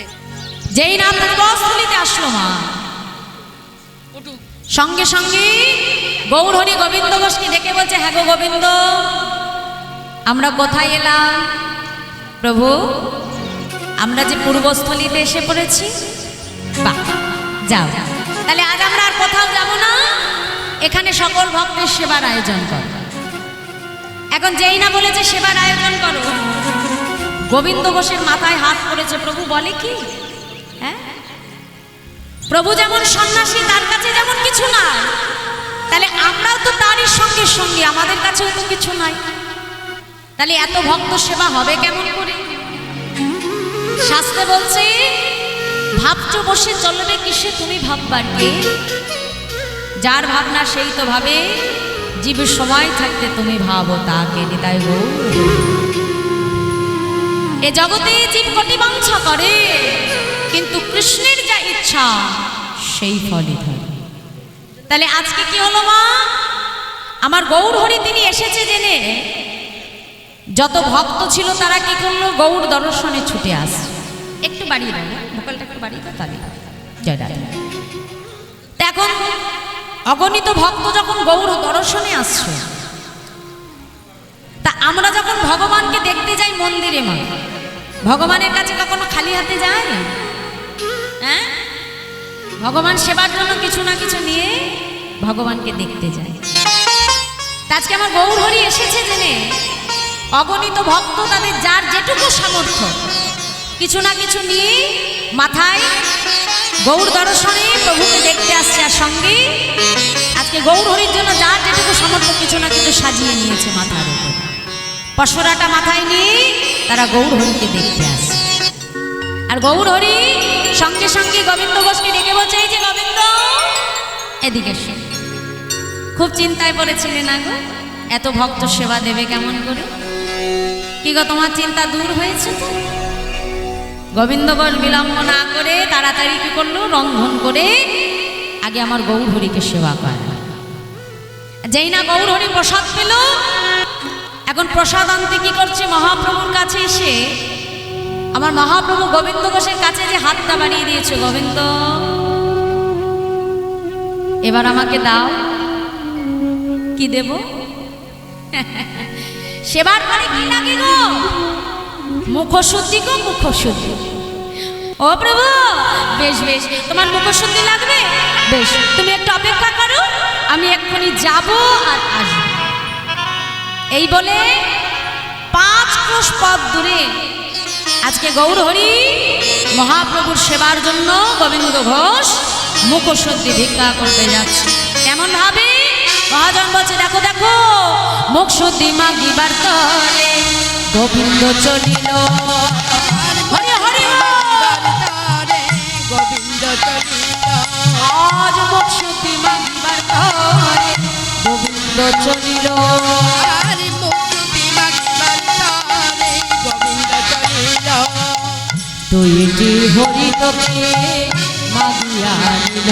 যেই না পূর্বস্থলীতে আসলো মা, ওটু সঙ্গে সঙ্গে গৌর হরি গোবিন্দ ঘোষকে ডেকে বলছে, হ্যাঁ গো গোবিন্দ, আমরা কোথায় এলাম? প্রভু, আমরা যে পূর্বস্থলীতে এসে পড়েছি। বাহ, যাও, তাহলে আজ আমরা আর কোথাও যাব না, এখানে সকল ভক্তের সেবার আয়োজন কর। এখন যেই না বলেছে সেবার আয়োজন করো, গোবিন্দ ঘোষের মাথায় হাত পড়েছে। প্রভু বলে কি? হ্যাঁ, প্রভু যেমন সন্ন্যাসী, তার কাছে যেমন কিছু নাই, তাহলে আমরাও তো তারই সঙ্গে সঙ্গে, আমাদের কাছেও তো কিছু নাই। তাহলে এত ভক্ত সেবা হবে কেমন করে? শাস্ত্রে বলছে, ভাবছো বসে চলবে কিসে তুমি ভাববার কে, যার ভাবনা সেই তো ভাবে, জীবের সময় থাকতে তুমি ভাবো তাকে। নিতাই গৌর। এ জগতে জীব কোটি বাঞ্ছা করে, কিন্তু কৃষ্ণের যা ইচ্ছা সেই ফলই ধরে। তাহলে আজকে কি হলো মা? আমার গৌর হরি তিনি এসেছে জেনে যত ভক্ত ছিল তারা কি করলো? গৌর দর্শনে ছুটে আসছে। একটু বাড়িয়ে দেয়, ভোকালটা একটু বাড়িয়ে দাও, তাহলে জয় রাধা। এখন অগণিত ভক্ত যখন গৌর দর্শনে আসছে, তা আমরা যখন ভগবানকে দেখতে যাই মন্দিরে, মা ভগবানের কাছে কখনো খালি হাতে যায়? হ্যাঁ, ভগবান সেবার জন্য কিছু না কিছু নিয়ে ভগবানকে দেখতে যায়। আজকে আমার গৌর হরি এসেছে জেনে অগণিত ভক্ত তাদের যার যেটুকু সামর্থ্য কিছু না কিছু নিয়ে মাথায় গৌর দর্শনে প্রভুকে দেখতে আসছে, আর সঙ্গে আজকে গৌর হরির জন্য যার যেটুকু সামর্থ্য কিছু না কিছু সাজিয়ে নিয়েছে মাথার উপর, পশরাটা মাথায় নিয়ে তারা গৌর হরিকে দেখতে আসে। আর গৌর হরি সঙ্গে সঙ্গে গোবিন্দ ঘোষকে ডেকে বলছে, এই যে গোবিন্দ এদিকে এসো। খুব চিন্তায় পড়েছিলে না গো, এত ভক্ত সেবা দেবে কেমন করে? কি গো, তোমার চিন্তা দূর হয়েছে তো? গোবিন্দ ঘোষ বিলম্ব না করে তাড়াতাড়ি কি করলো, রন্ধন করে আগে আমার গৌর হরিকে সেবা করে। যেই না গৌর হরি প্রসাদ পেল, এখন প্রসাদ আনতে কি করছে, মহাপ্রভুর কাছে এসে আমার মহাপ্রভু গোবিন্দ ঘোষের কাছে যে হাতটা বাড়িয়ে দিয়েছে, গোবিন্দ এবার আমাকে দাও। কি দেব? সেবার পরে কি লাগে গো? মুখশুদ্ধি গো, মুখশুদ্ধি। ও প্রভু, বেশ বেশ, তোমার মুখশুদ্ধি লাগবে, বেশ তুমি একটু অপেক্ষা করো, আমি এক্ষুনি যাব আর আসবো। এই বলে 5 ক্রোশ পথ দূরে আজকে গৌর হরি মহাপ্রভুর সেবার জন্য গোবিন্দ ঘোষ মুখশুদ্ধি ভিক্ষা করতে যাচ্ছে। কেমন ভাবে? মহাজন বলছে, দেখো দেখো মুখশুদ্ধি মাগিবার তরে গোবিন্দ চলিল, হরি হরি গোবিন্দ চলিল। আজ মুখশুদ্ধি মাগিবার তরে গোবিন্দ চলিল। আর মুক্তি মাগিবার তরে গোবিন্দ চলিল। দুইটি হরি তোকে মাগিয়া নিল,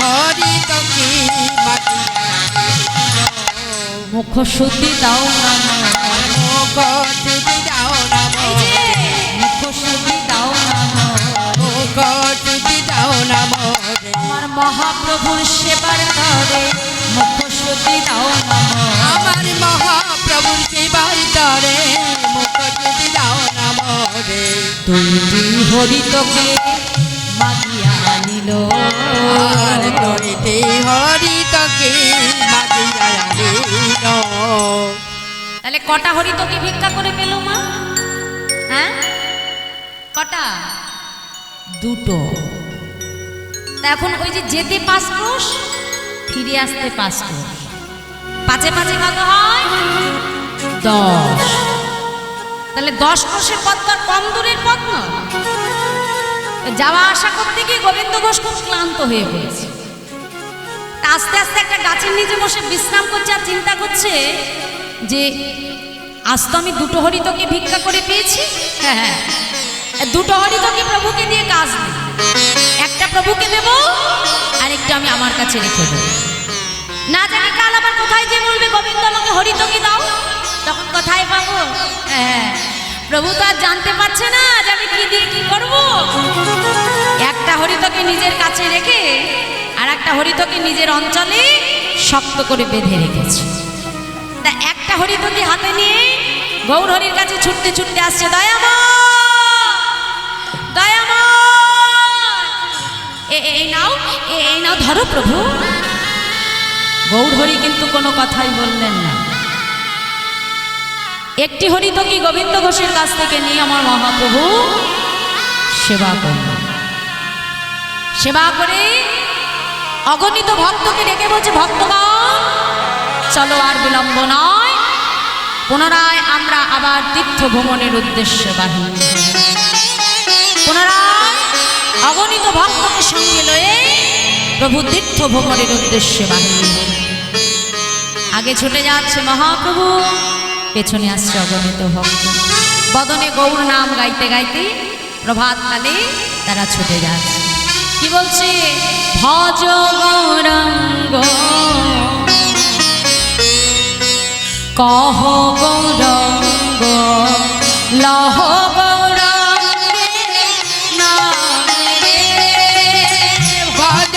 হরি তোকে মাগিয়া নিল। মুখশুদ্ধি দাও না, মুখশুদ্ধি দাও না, মুখশুদ্ধি দাও না, মুখশুদ্ধি দাও না মোরে। আমার মহাপ্রভুর সেবার তরে মুখশুদ্ধি দাও না, আমার মহাপ্রভুর সেবার তরে মুখশুদ্ধি দাও না মোরে। দুইটি হরি তোকে মাগিয়া নিল, আর তোরিতে হরি তোকে মাগিয়া নিল। তাহলে কটা হরি তোকে ভিক্ষা করে পেল মা? হ্যাঁ, কটা? দুটো। তা এখন ওই যে যেতে 5 ক্রোশ, ফিরে আসতে 5 ক্রোশ, 5 এ 5 কত হয়? 10। তাহলে 10 ক্রোশের পথ তো আর কম দূরের পথ না। যাওয়া আসা করতে গিয়ে গোবিন্দ ঘোষ খুব ক্লান্ত হয়ে পড়েছে। আস্তে আস্তে একটা গাছের নিচে বসে বিশ্রাম করছে আর চিন্তা করছে যে আজ তো আমি দুটো হরিতকে ভিক্ষা করে পেয়েছি। হ্যাঁ হ্যাঁ, দুটো হরিতকে প্রভুকে দিয়ে কাজ দিই, একটা প্রভুকে দেব আর একটা আমি আমার কাছে রেখে দেবো। না জানি কাল আবার কোথায় যে বলবে গোবিন্দ আমাকে হরিতকে দাও, তখন কোথায় পাবো? হ্যাঁ, প্রভু তো আর জানতে পারছে না যে আমি কি দিয়ে কি করব। একটা হরিতকে নিজের কাছে রেখে আর একটা হরিতকে নিজের অঞ্চলে শক্ত করে বেঁধে রেখেছে। তা একটা হরিতকে হাতে নিয়ে গৌর হরির কাছে ছুটতে ছুটতে আসছে, দয়াময় দয়াময়, এই নাও, এই নাও ধরো প্রভু। গৌর হরি কিন্তু কোনো কথাই বললেন না। একটি হরিতকি গোবিন্দ ঘোষের কাছ থেকে নিয়ে আমার মহাপ্রভু সেবা করলেন। সেবা করে অগণিত ভক্তকে ডেকে বলছে, ভক্তগণ চলো আর বিলম্ব নয়, পুনরায় আমরা আবার তীর্থ ভ্রমণের উদ্দেশ্যে বাহির। পুনরায় অগণিত ভক্তকে সঙ্গে লয়ে প্রভু তীর্থ ভ্রমণের উদ্দেশ্যে বাহির। আগে ছুটে যাচ্ছে মহাপ্রভু, পেছনে আসছে অগণিত ভক্ত, বদনে গৌর নাম গাইতে গাইতে প্রভাতকালে তারা ছুটে যাচ্ছে। কি বলছে? ভজ গৌরাঙ্গ কহ গৌরাঙ্গ লহ গৌরাঙ্গে নাম রে। ভজ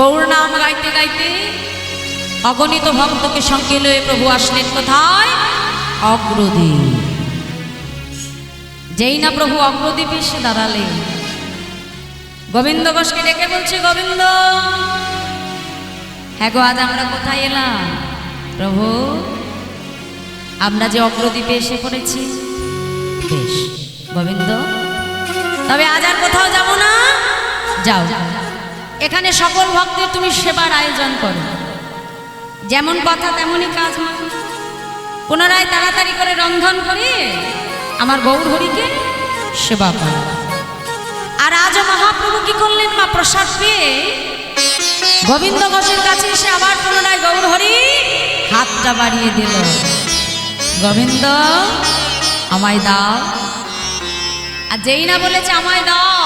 গৌর নাম গাইতে গাইতে অগণিত ভক্তকে সঙ্গে লয়ে প্রভু আসলেন কোথায়? অগ্রদ্বীপ। যেই না প্রভু অগ্রদ্বীপে এসে দাঁড়ালেন, গোবিন্দ ঘোষকে ডেকে বলছে, গোবিন্দ, হ্যাঁ গো, আজ আমরা কোথায় এলাম? প্রভু, আমরা যে অগ্রদ্বীপে এসে পড়েছি। বেশ গোবিন্দ, তবে আজ আর কোথাও যাব না। যাও, এখানে সকল ভক্তের তুমি সেবার আয়োজন করো। যেমন কথা তেমনই কাজ হয়। পুনরায় তাড়াতাড়ি করে রন্ধন করে আমার গৌর হরিকে সেবা করো। আর আজও মহাপ্রভু কি করলেন? মা প্রসাদ পেয়ে গোবিন্দ ঘোষের কাছে এসে আবার পুনরায় গৌর হরি হাতটা বাড়িয়ে দিল, গোবিন্দ আমায় দাও। আর যেই না বলেছে আমায় দাও,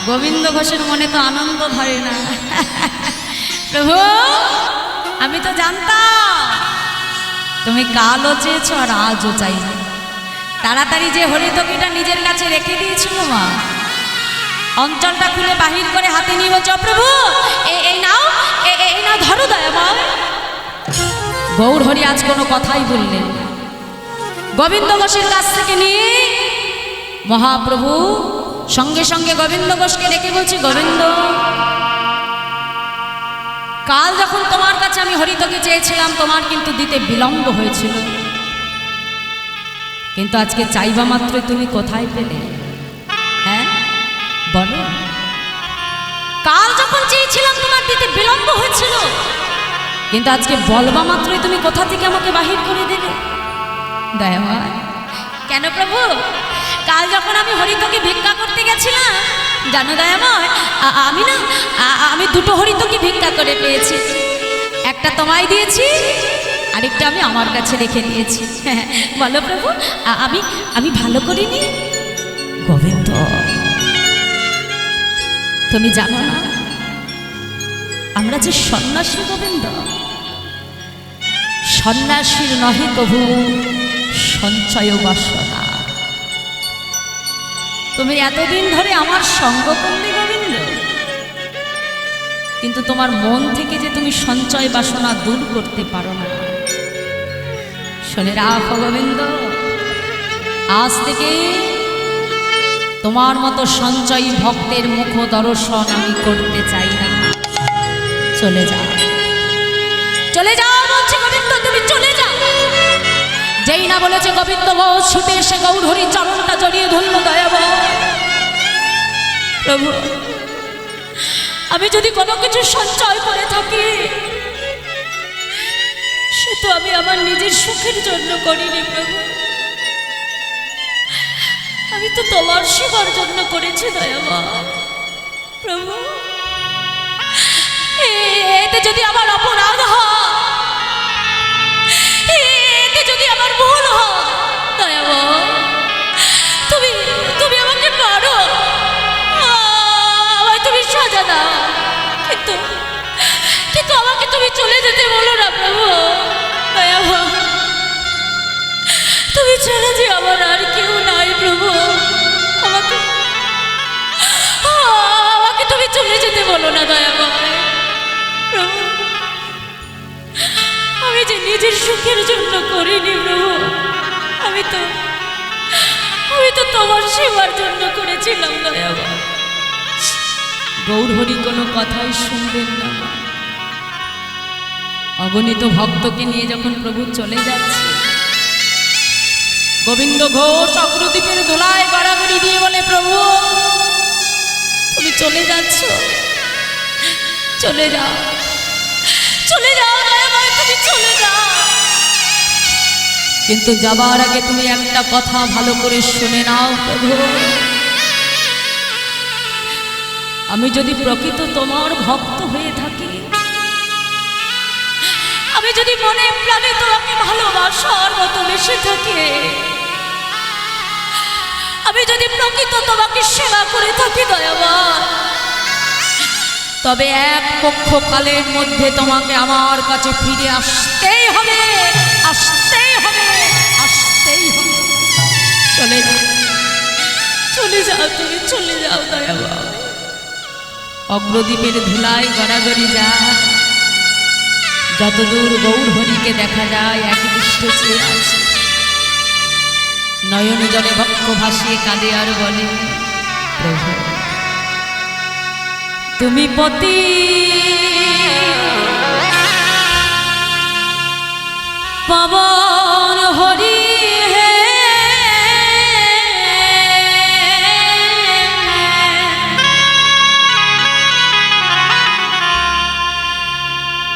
গোবিন্দ ঘোষের মনে তো আনন্দ ধরে না। প্রভু, আমি তো জানতাম তুমি কালও চেয়েছো আর আজও চাইবে। তাড়াতাড়ি যে হরিতকিটা নিজের কাছে রেখে দিয়েছিল মা, অঞ্চলটা খুলে বাহির করে হাতে নিয়ে বলছো, প্রভু এই নাও, এই নাও, ধরো দয়াময়। গৌর হরি আজ কোনো কথাই বললেন না। গোবিন্দ ঘোষের কাছ থেকে নিয়ে মহাপ্রভু সঙ্গে সঙ্গে গোবিন্দ ঘোষকে ডেকে বলছি, গোবিন্দ, কাল যখন তোমার কাছে আমি হরিতকি চেয়েছিলাম, তোমার কিন্তু দিতে বিলম্ব হয়েছিল, কিন্তু আজকে চাইবা মাত্র তুমি কোথায় পেলে? হ্যাঁ বলো, কাল যখন চেয়েছিলাম তোমার দিতে বিলম্ব হয়েছিল, কিন্তু আজকে বলবা মাত্রই তুমি কোথা থেকে আমাকে বাহির করে দিলে? দয়াময়, কেন প্রভু? কাল যখন আমি হরিতকি ভিক্ষা করতে গেছিলাম, জানো দয়াময়, আমি দুটো হরিতকি ভিক্ষা করে পেয়েছি। একটা তোমায় দিয়েছি, আরেকটা আমি আমার কাছে রেখে দিয়েছি। বলো প্রভু, আমি ভালো করিনি? গোবিন্দ, তুমি জানো না আমরা যে সন্ন্যাসী গোবিন্দ, সন্ন্যাসীর নহে কভু সঞ্চয় বাসনা। তুমি এতদিন ধরে আমার সঙ্গ করলে গোবিন্দ, কিন্তু তোমার মন থেকে যে তুমি সঞ্চয় বাসনা দূর করতে পারো না। শুনে রাখো গোবিন্দ, আজ থেকে তোমার মতো সঞ্চয়ী ভক্তের মুখ দর্শন আমি করতে চাই না। চলে যাও, চলে যাও বলছে গোবিন্দ, তুমি চলে যাও। যেই না বলেছে গোবিন্দ ঘোষ ছুটে এসে গৌর হরি চরণটা জড়িয়ে ধরল, দয়াময় প্রভু, আমি যদি কোনো কিছু সঞ্চয় করে থাকি, সে তো আমি আমার নিজের সুখের জন্য করিনি প্রভু, আমি তো তোমার সেবার জন্য করেছি দয়াময় প্রভু। এতে যদি আমার অপরাধ হয়, এতে যদি আমার ভুল হয়, দয়াময় তুমি আমাকে মারো, আমায় তুমি সাজা দাও, কিন্তু আমাকে তুমি চলে যেতে বলো না প্রভু। দয়াময়, তুমি ছাড়া যে আমার আর কেউ নাই প্রভু, আমাকে তুমি চলে যেতে বলো না দয়াময় প্রভু। আমি যে নিজের সুখের জন্য করিনি প্রভু, আমি তো তোমার সেবার জন্য করেছিলাম দয়াময়। গৌর হরি কোনো কথাই শুনবেন না। অগণিত ভক্তকে নিয়ে যখন প্রভু চলে যাচ্ছে, গোবিন্দ ঘোষ অগ্রদ্বীপের দোলায় গড়াগড়ি দিয়ে বলে, প্রভু তুমি চলে যাচ্ছ, চলে যাও, চলে যাও দয়াময়, তুমি চলে যাও, কিন্তু যাবার আগে তুমি একটা কথা ভালো করে শুনে নাও প্রভু। আমি যদি প্রকৃত তোমার ভক্ত হয়ে থাকি, আমি যদি মনে প্রাণে তোমাকে ভালোবাসার মতো বেশি থাকি, আমি যদি প্রকৃত তোমাকে সেবা করে থাকি দয়াময়, তবে এক পক্ষকালের মধ্যে তোমাকে আমার কাছে ফিরে আসতেই হবে, আসতেই হবে, আসতেই হবে। চলে যাও, চলে যাও, তুমি চলে যাও দয়াময়। অগ্রদ্বীপের ধুলায় গড়াগড়ি যায়, যতদূর গৌর হরিকে দেখা যায় একদৃষ্ট চেয়ে আছে। নয়ন জলে বক্ষ ভাসিয়ে কাঁদে আর বলে, প্রভু তুমি পতি পাবন হরি হে,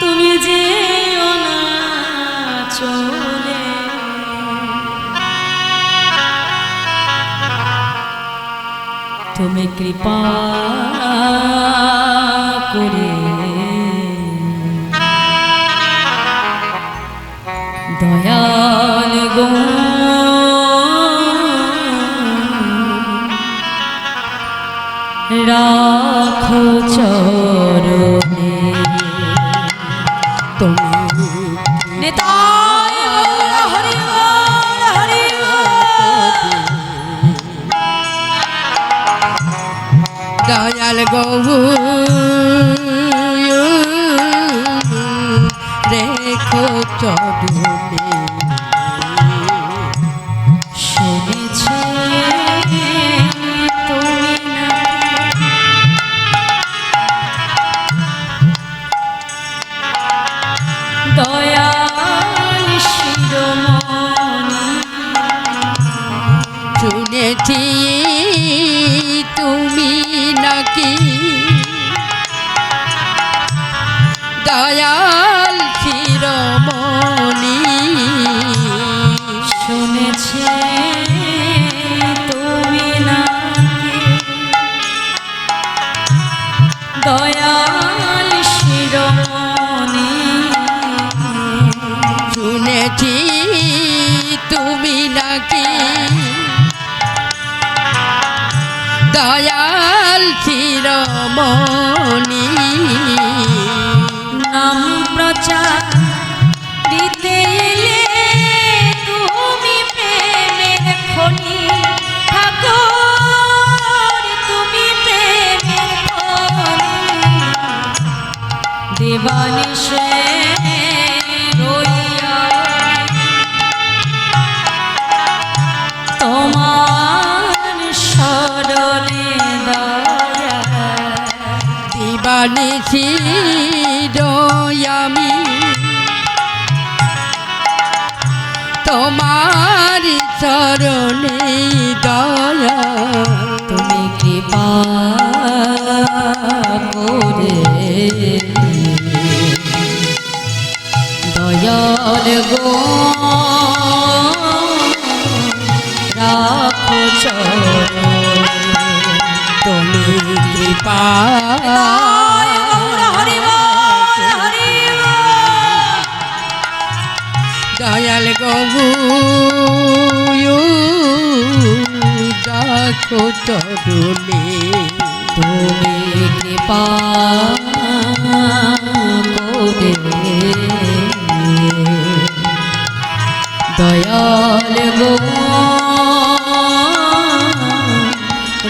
তুমি যেও না চলে, তুমি কৃপা করে দয়াল গো রাখো চরণে। তুমি নেতায় হরি বল, হরি বল। দয়াল গৌ রেখো চরণে, শুনেছে তুমি না দয়াল শিরোমণি, শুনেছি তুমি নাকি দয়াল শিরোমণি, শুনেছে তুমি নাকি দয়াল শিরোমণি, শুনেছি তুমি নাকি দয়াল শিরোমণি, নাম প্রচার দিতে এলে তুমি প্রেমের খনি, ঠাকুর তুমি প্রেমের খনি, দেবানিশে রইয়া তোমার শরণে দয়া, দিবানিশি আমি তোমার চরণে দয়া, তুমি কৃপা করে দয়াল গো রাখো চরণে। তুমি কৃপা হরি বল, হরি বল। দয়াল গৌ রাখো চরণে, তুমি কৃপা করে দয়াল গো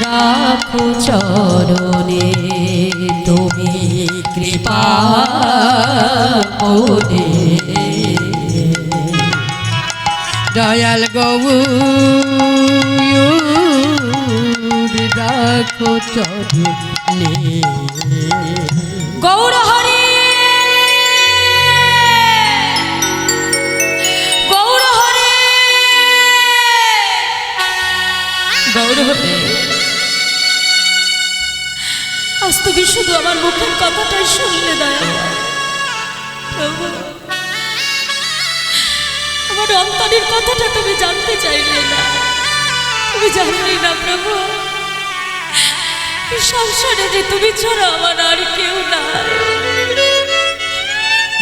রাখো চরণে, তুমি কৃপা করে দয়াল গৌ রাখো চরণে। গৌর হরি গৌর হরি গৌর হরি, আজ তুমি শুধু আমার মুখের কথাটাই শুনলে দয়া প্রভু, আমার অন্তরের কথাটা তুমি জানতে চাইলে না, তুমি জানলে না প্রভু এই সংসারে যে তুমি ছাড়া আমার আর কেউ নাই।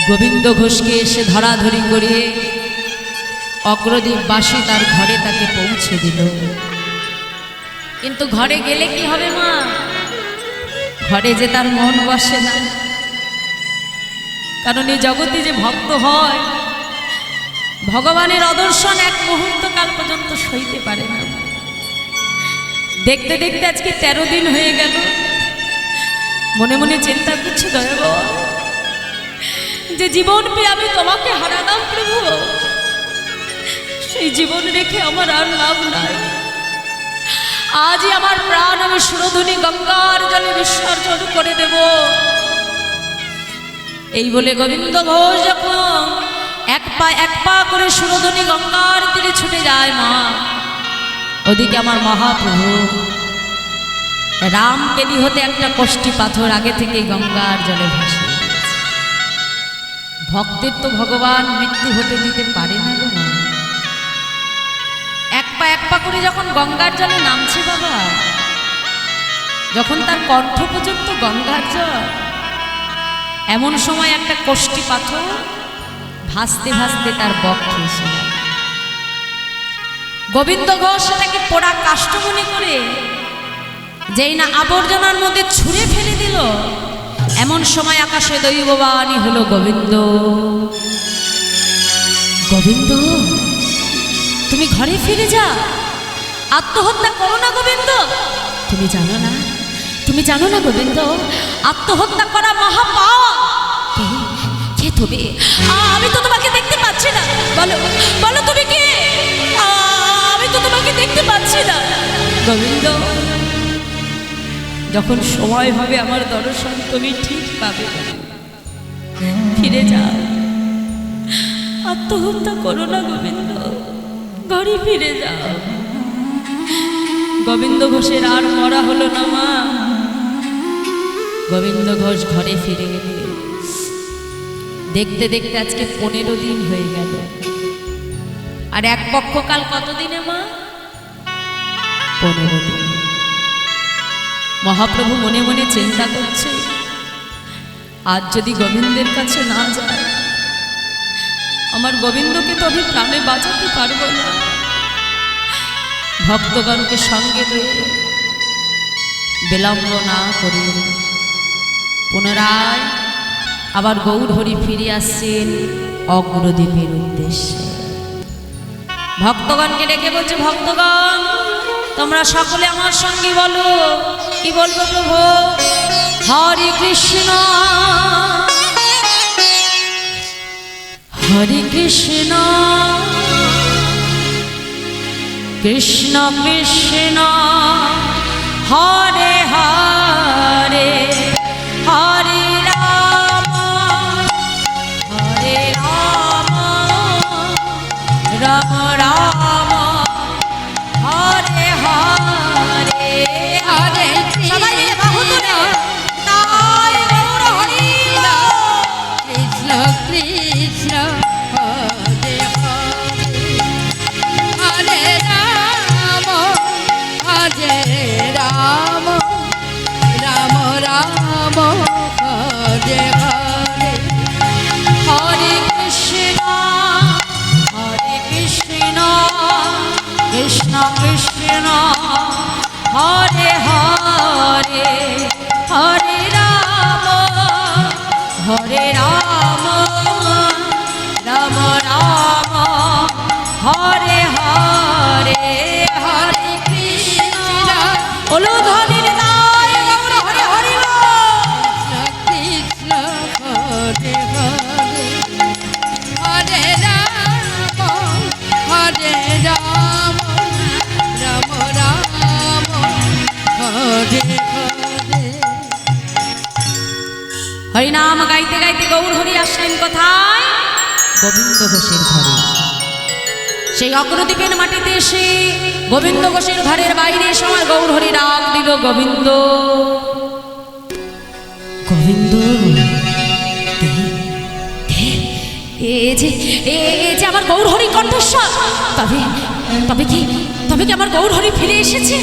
গোবিন্দ ঘোষকে এসে ধরাধরি করিয়ে অগ্রদ্বীপবাসী তার ঘরে তাকে পৌঁছে দিল, কিন্তু ঘরে গেলে কি হবে মা, ঘরে যে তার মন বসে না, কারণ এই জগতে যে ভক্ত হয় ভগবানের অদর্শন এক মুহূর্ত কাল পর্যন্ত সইতে পারে না। দেখতে দেখতে আজকে 13 দিন হয়ে গেল, মনে মনে চিন্তা করছি দয়াবর, যে জীবন পেয়ে আমি তোমাকে হারালাম প্রভু, সেই জীবন রেখে আমার আর লাভ নাই। আজই আমার প্রাণ আমি সুরধুনী গঙ্গার জলে বিসর্জন করে দেব। এই বলে গোবিন্দ ঘোষ যখন এক পা করে সুরধুনী গঙ্গার তীরে ছুটে যায় মা, ওদিকে আমার মহাপ্রভু রামকেলি হতে একটা কষ্টি পাথর আগে থেকে গঙ্গার জলে ভাসিয়ে দিয়েছে। ভক্তের তো ভগবান মৃত্যু হতে দিতে পারে না গো মা। এক পা করে যখন গঙ্গার জলে নামছে বাবা, যখন তার কণ্ঠ পর্যন্ত গঙ্গার জল, এমন সময় একটা কষ্টি পাথর ভাসতে ভাসতে তার বক্ষে এসে গেল। গোবিন্দ ঘোষ সেটাকে পোড়া কাষ্ঠ মনে করে যেই না আবর্জনার মধ্যে ছুঁড়ে ফেলে দিল, এমন সময় আকাশে দৈববাণী হলো, গোবিন্দ গোবিন্দ তুমি ঘরে ফিরে যা, আত্মহত্যা করো না গোবিন্দ। তুমি জানো না, তুমি জানো না গোবিন্দ, আত্মহত্যা করা মহাপাপ। কে তুমি? আমি তো তোমাকে দেখতে পাচ্ছি না, বলো বলো তুমি কে? আমি তো তোমাকে দেখতে পাচ্ছি না গোবিন্দ। যখন সময় হবে আমার দর্শন তুমি ঠিক পাবে, ফিরে যাও, আত্মহত্যা করো না গোবিন্দ, ঘরে ফিরে যাও। গোবিন্দ ঘোষের আর মরা হলো না মা। গোবিন্দ ঘোষ ঘরে ফিরে গেলে দেখতে দেখতে আজকে 15 দিন হয়ে গেল। আর এক পক্ষকাল কতদিনে মা? 15 দিন। মহাপ্রভু মনে মনে চিন্তা করছে, আজ যদি গোবিন্দের কাছে না যায়, আমার গোবিন্দকে তো আমি প্রাণে বাঁচাতে পারবো না। ভক্তগণকে সঙ্গে লয়ে বিলম্ব না করে পুনরায় আবার গৌরহরি ফিরে আসছেন অগ্রদ্বীপের উদ্দেশ্যে। ভক্তগণকে ডেকে বলছে, ভক্তগণ তোমরা সকলে আমার সঙ্গে বলো। কি বলবো প্রভু? হরে কৃষ্ণ হরে কৃষ্ণ কৃষ্ণ কৃষ্ণ হরে হরে হরে রাম হরে রাম রাম রাম হরে হরে হরে। সবাই মিলে বাহু তুলে তাই গৌর হরি কৃষ্ণ কৃষ্ণ হরে হরে রাম হরে রাম রাম রাম হরে হরে। হরে কৃষ্ণ কৃষ্ণ কৃষ্ণ হরে হরে হরে রাম রাম রাম হরে হরে হরে কৃষ্ণ। ওলো ধনির দায় গৌর হরে হরি কৃষ্ণ হরে হরে হরে রাম হরে রাম রাম রাম হরে হরে। হরিনাম গাইতে গাইতে গৌর হরি আসলেন কোথায়? গোবিন্দ ঘোষের ঘরে। সেই অগ্রদ্বীপের মাটিতে এসে গোবিন্দ ঘোষের ঘরের বাইরে সময় গৌর হরি ডাক দিল, গোবিন্দ গোবিন্দ এ যে আমার গৌর হরি কণ্ঠস্বর। তবে কি আমার গৌর হরি ফিরে এসেছে?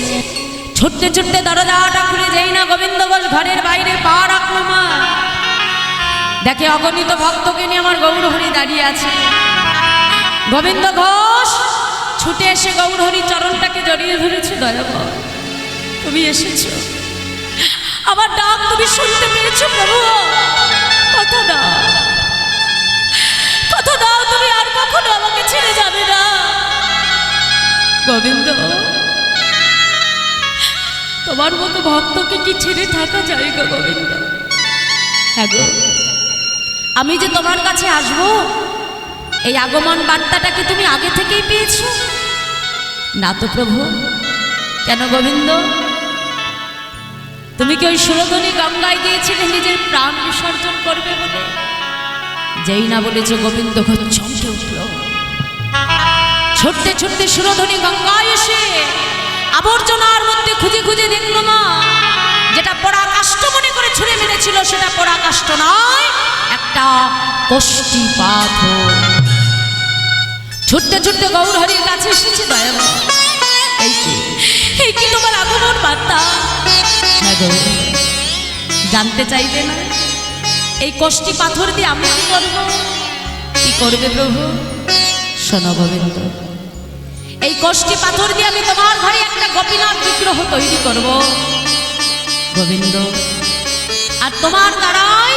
ছুটতে ছুটতে দরজাটা খুলে যাই না গোবিন্দ ঘোষ ঘরের বাইরে পা রাখলো মা, দেখে অগণিত ভক্তকে নিয়ে আমার গৌর হরি দাঁড়িয়ে আছে। গোবিন্দ ঘোষ ছুটে এসে গৌর হরি চরণটাকে জড়িয়ে ধরেছে, দয়াবর তুমি এসেছো, আমার ডাক তুমি শুনতে পেয়েছো প্রভু, কথা দাও তুমি আর কখনো আমাকে ছেড়ে যাবে না। গোবিন্দ তোমার মতো ভক্তকে কি ছেড়ে থাকা যায় গো গোবিন্দ? হ্যাঁ গো, আমি যে তোমার কাছে আসবো এই আগমন বার্তাটা কি তুমি আগে থেকেই পেয়েছো? না তো প্রভু। কেন গোবিন্দ? তুমি কি ওই সুরধনী গঙ্গায় গিয়েছিলে নিজের প্রাণ বিসর্জন করবে বলে? যেই না বলেছে গোবিন্দ ঘর চমকে উঠল। ছুটতে ছুটতে সুরধনী গঙ্গায় এসে আবর্জনার মধ্যে খুঁজে খুঁজে দেখলো মা, যেটা পোড়া কাষ্ঠ মনে করে ছুঁড়ে মেরেছিল সেটা পোড়া কাষ্ঠ নয়, একটা কষ্টি পাথর। ছুটতে ছুটতে গৌরহরির কাছে এসেছে দয়াল। এই কি তোমার আগমন বার্তা? হ্যাঁ গো, জানতে চাইবে না? এই কষ্টি পাথর দিয়ে আমি কি করব? কি করবে প্রভু? শোনো গোবিন্দ, এই কষ্টি পাথর দিয়ে আমি তোমার ঘরে একটা গোপীনাথ বিগ্রহ তৈরি করব গোবিন্দ, আর তোমার দ্বারাই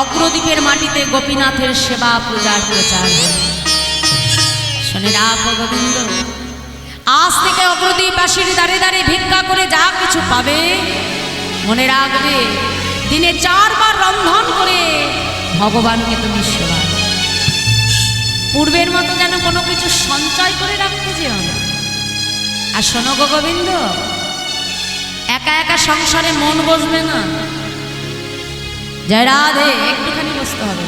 অগ্রদ্বীপের মাটিতে গোপীনাথের সেবা পূজার প্রচার। শোনে রাখো গোবিন্দ, আজ থেকে অগ্রদ্বীপবাসীর দ্বারে দ্বারে ভিক্ষা করে যা কিছু পাবে মনে রাখবে দিনে 4 বার রন্ধন করে ভগবানকে তুমি সেবা। পূর্বের মতো যেন কোনো কিছু সঞ্চয় করে রাখতে যেও না। আর শোনো গো গোবিন্দ, একা একা সংসারে মন বসবে না। জয় রাধে, একটুখানি বসতে হবে।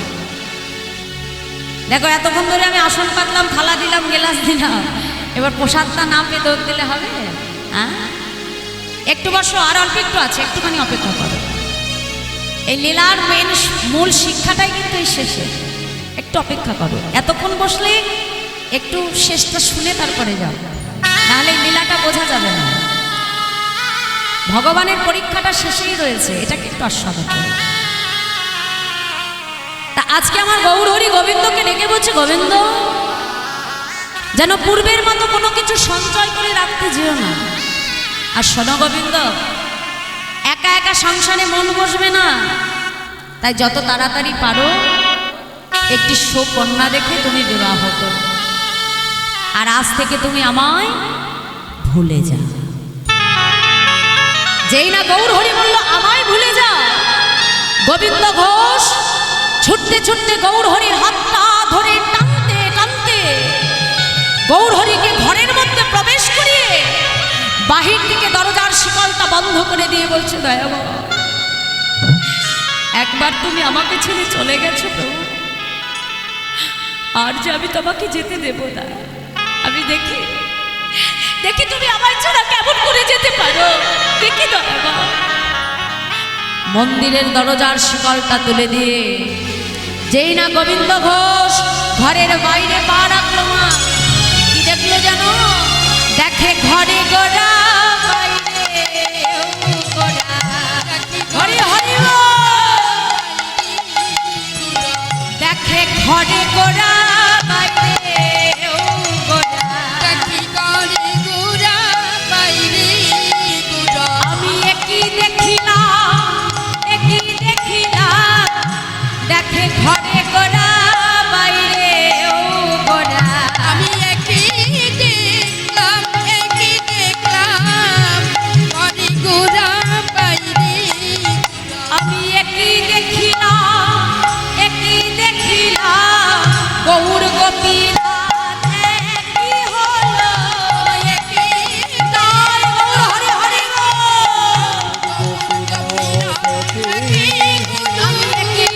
দেখো এতক্ষণ ধরে আমি আসন পাতলাম, থালা দিলাম, গেলাস দিলাম, এবার প্রসাদটা না পেয়ে দৌড় দিলে হবে? হ্যাঁ, একটু বসো, আর অল্প একটু আছে, একটুখানি অপেক্ষা করো। এই লীলার মূল শিক্ষাটাই কিন্তু এই শেষে, একটু অপেক্ষা করো। এতক্ষণ বসলে একটু শেষটা শুনে তারপরে যাও, নাহলে এই লীলাটা বোঝা যাবে না। ভগবানের পরীক্ষাটা শেষেই রয়েছে, এটাকে একটু আস্বাদন করো। তা আজকে আমার গৌরহরি গোবিন্দকে ডেকে বলছে, গোবিন্দ যেন পূর্বের মতো কোনো কিছু সঞ্চয় করে রাখতে যেও না। আর শোনো গোবিন্দ, একা একা সংসারে মন বসবে না, তাই যত তাড়াতাড়ি পারো একটি সুকন্যা দেখে তুমি বিবাহ করো, আর আজ থেকে তুমি আমায় ভুলে যাও। যেই না গৌরহরি বলল আমায় ভুলে যা, গোবিন্দ ঘোষ ছুটতে ছুটতে গৌরহরির হাতটা ধরে টানতে টানতে গৌরহরিকে ঘরের মধ্যে প্রবেশ করিয়ে বাহির থেকে দরজার শিকলটা বন্ধ করে দিয়ে বলছে, দয়া বাবা, একবার তুমি আমাকে ছেড়ে চলে গেছো প্রভু, আর যে আমি তোমাকে যেতে দেব না। আমি দেখি দেখি তুমি আমার ছাড়া কেমন করে যেতে পারো, দেখি দয়া বাবা। মন্দিরের দরজার শিকলটা তুলে দিয়ে যেই না গোবিন্দ ঘোষ ঘরের বাইরে পা রাখলো, মা কি দেখলো জানো? দেখে ঘরে গোড়া ঘরে হরি দেখে ঘরে গোড়া বাইরে আমি একই দেখিলাম দেখে ঘরে গোড়া বাইরে ও গোড়া। আমি একই দেখলাম ঘরে গোড়া বাইরে। আমি একই দেখিলাম গৌর গোপীনাথ একই হলো, একই তার গৌর হরি হরি গো। আমি একই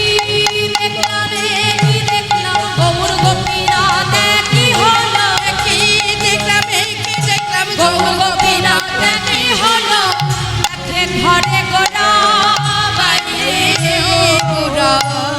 দেখলাম গৌর গোপীনাথ একই হলো, একই দেখলাম গৌর গোপীনাথ একই হলো। দেখে ঘরে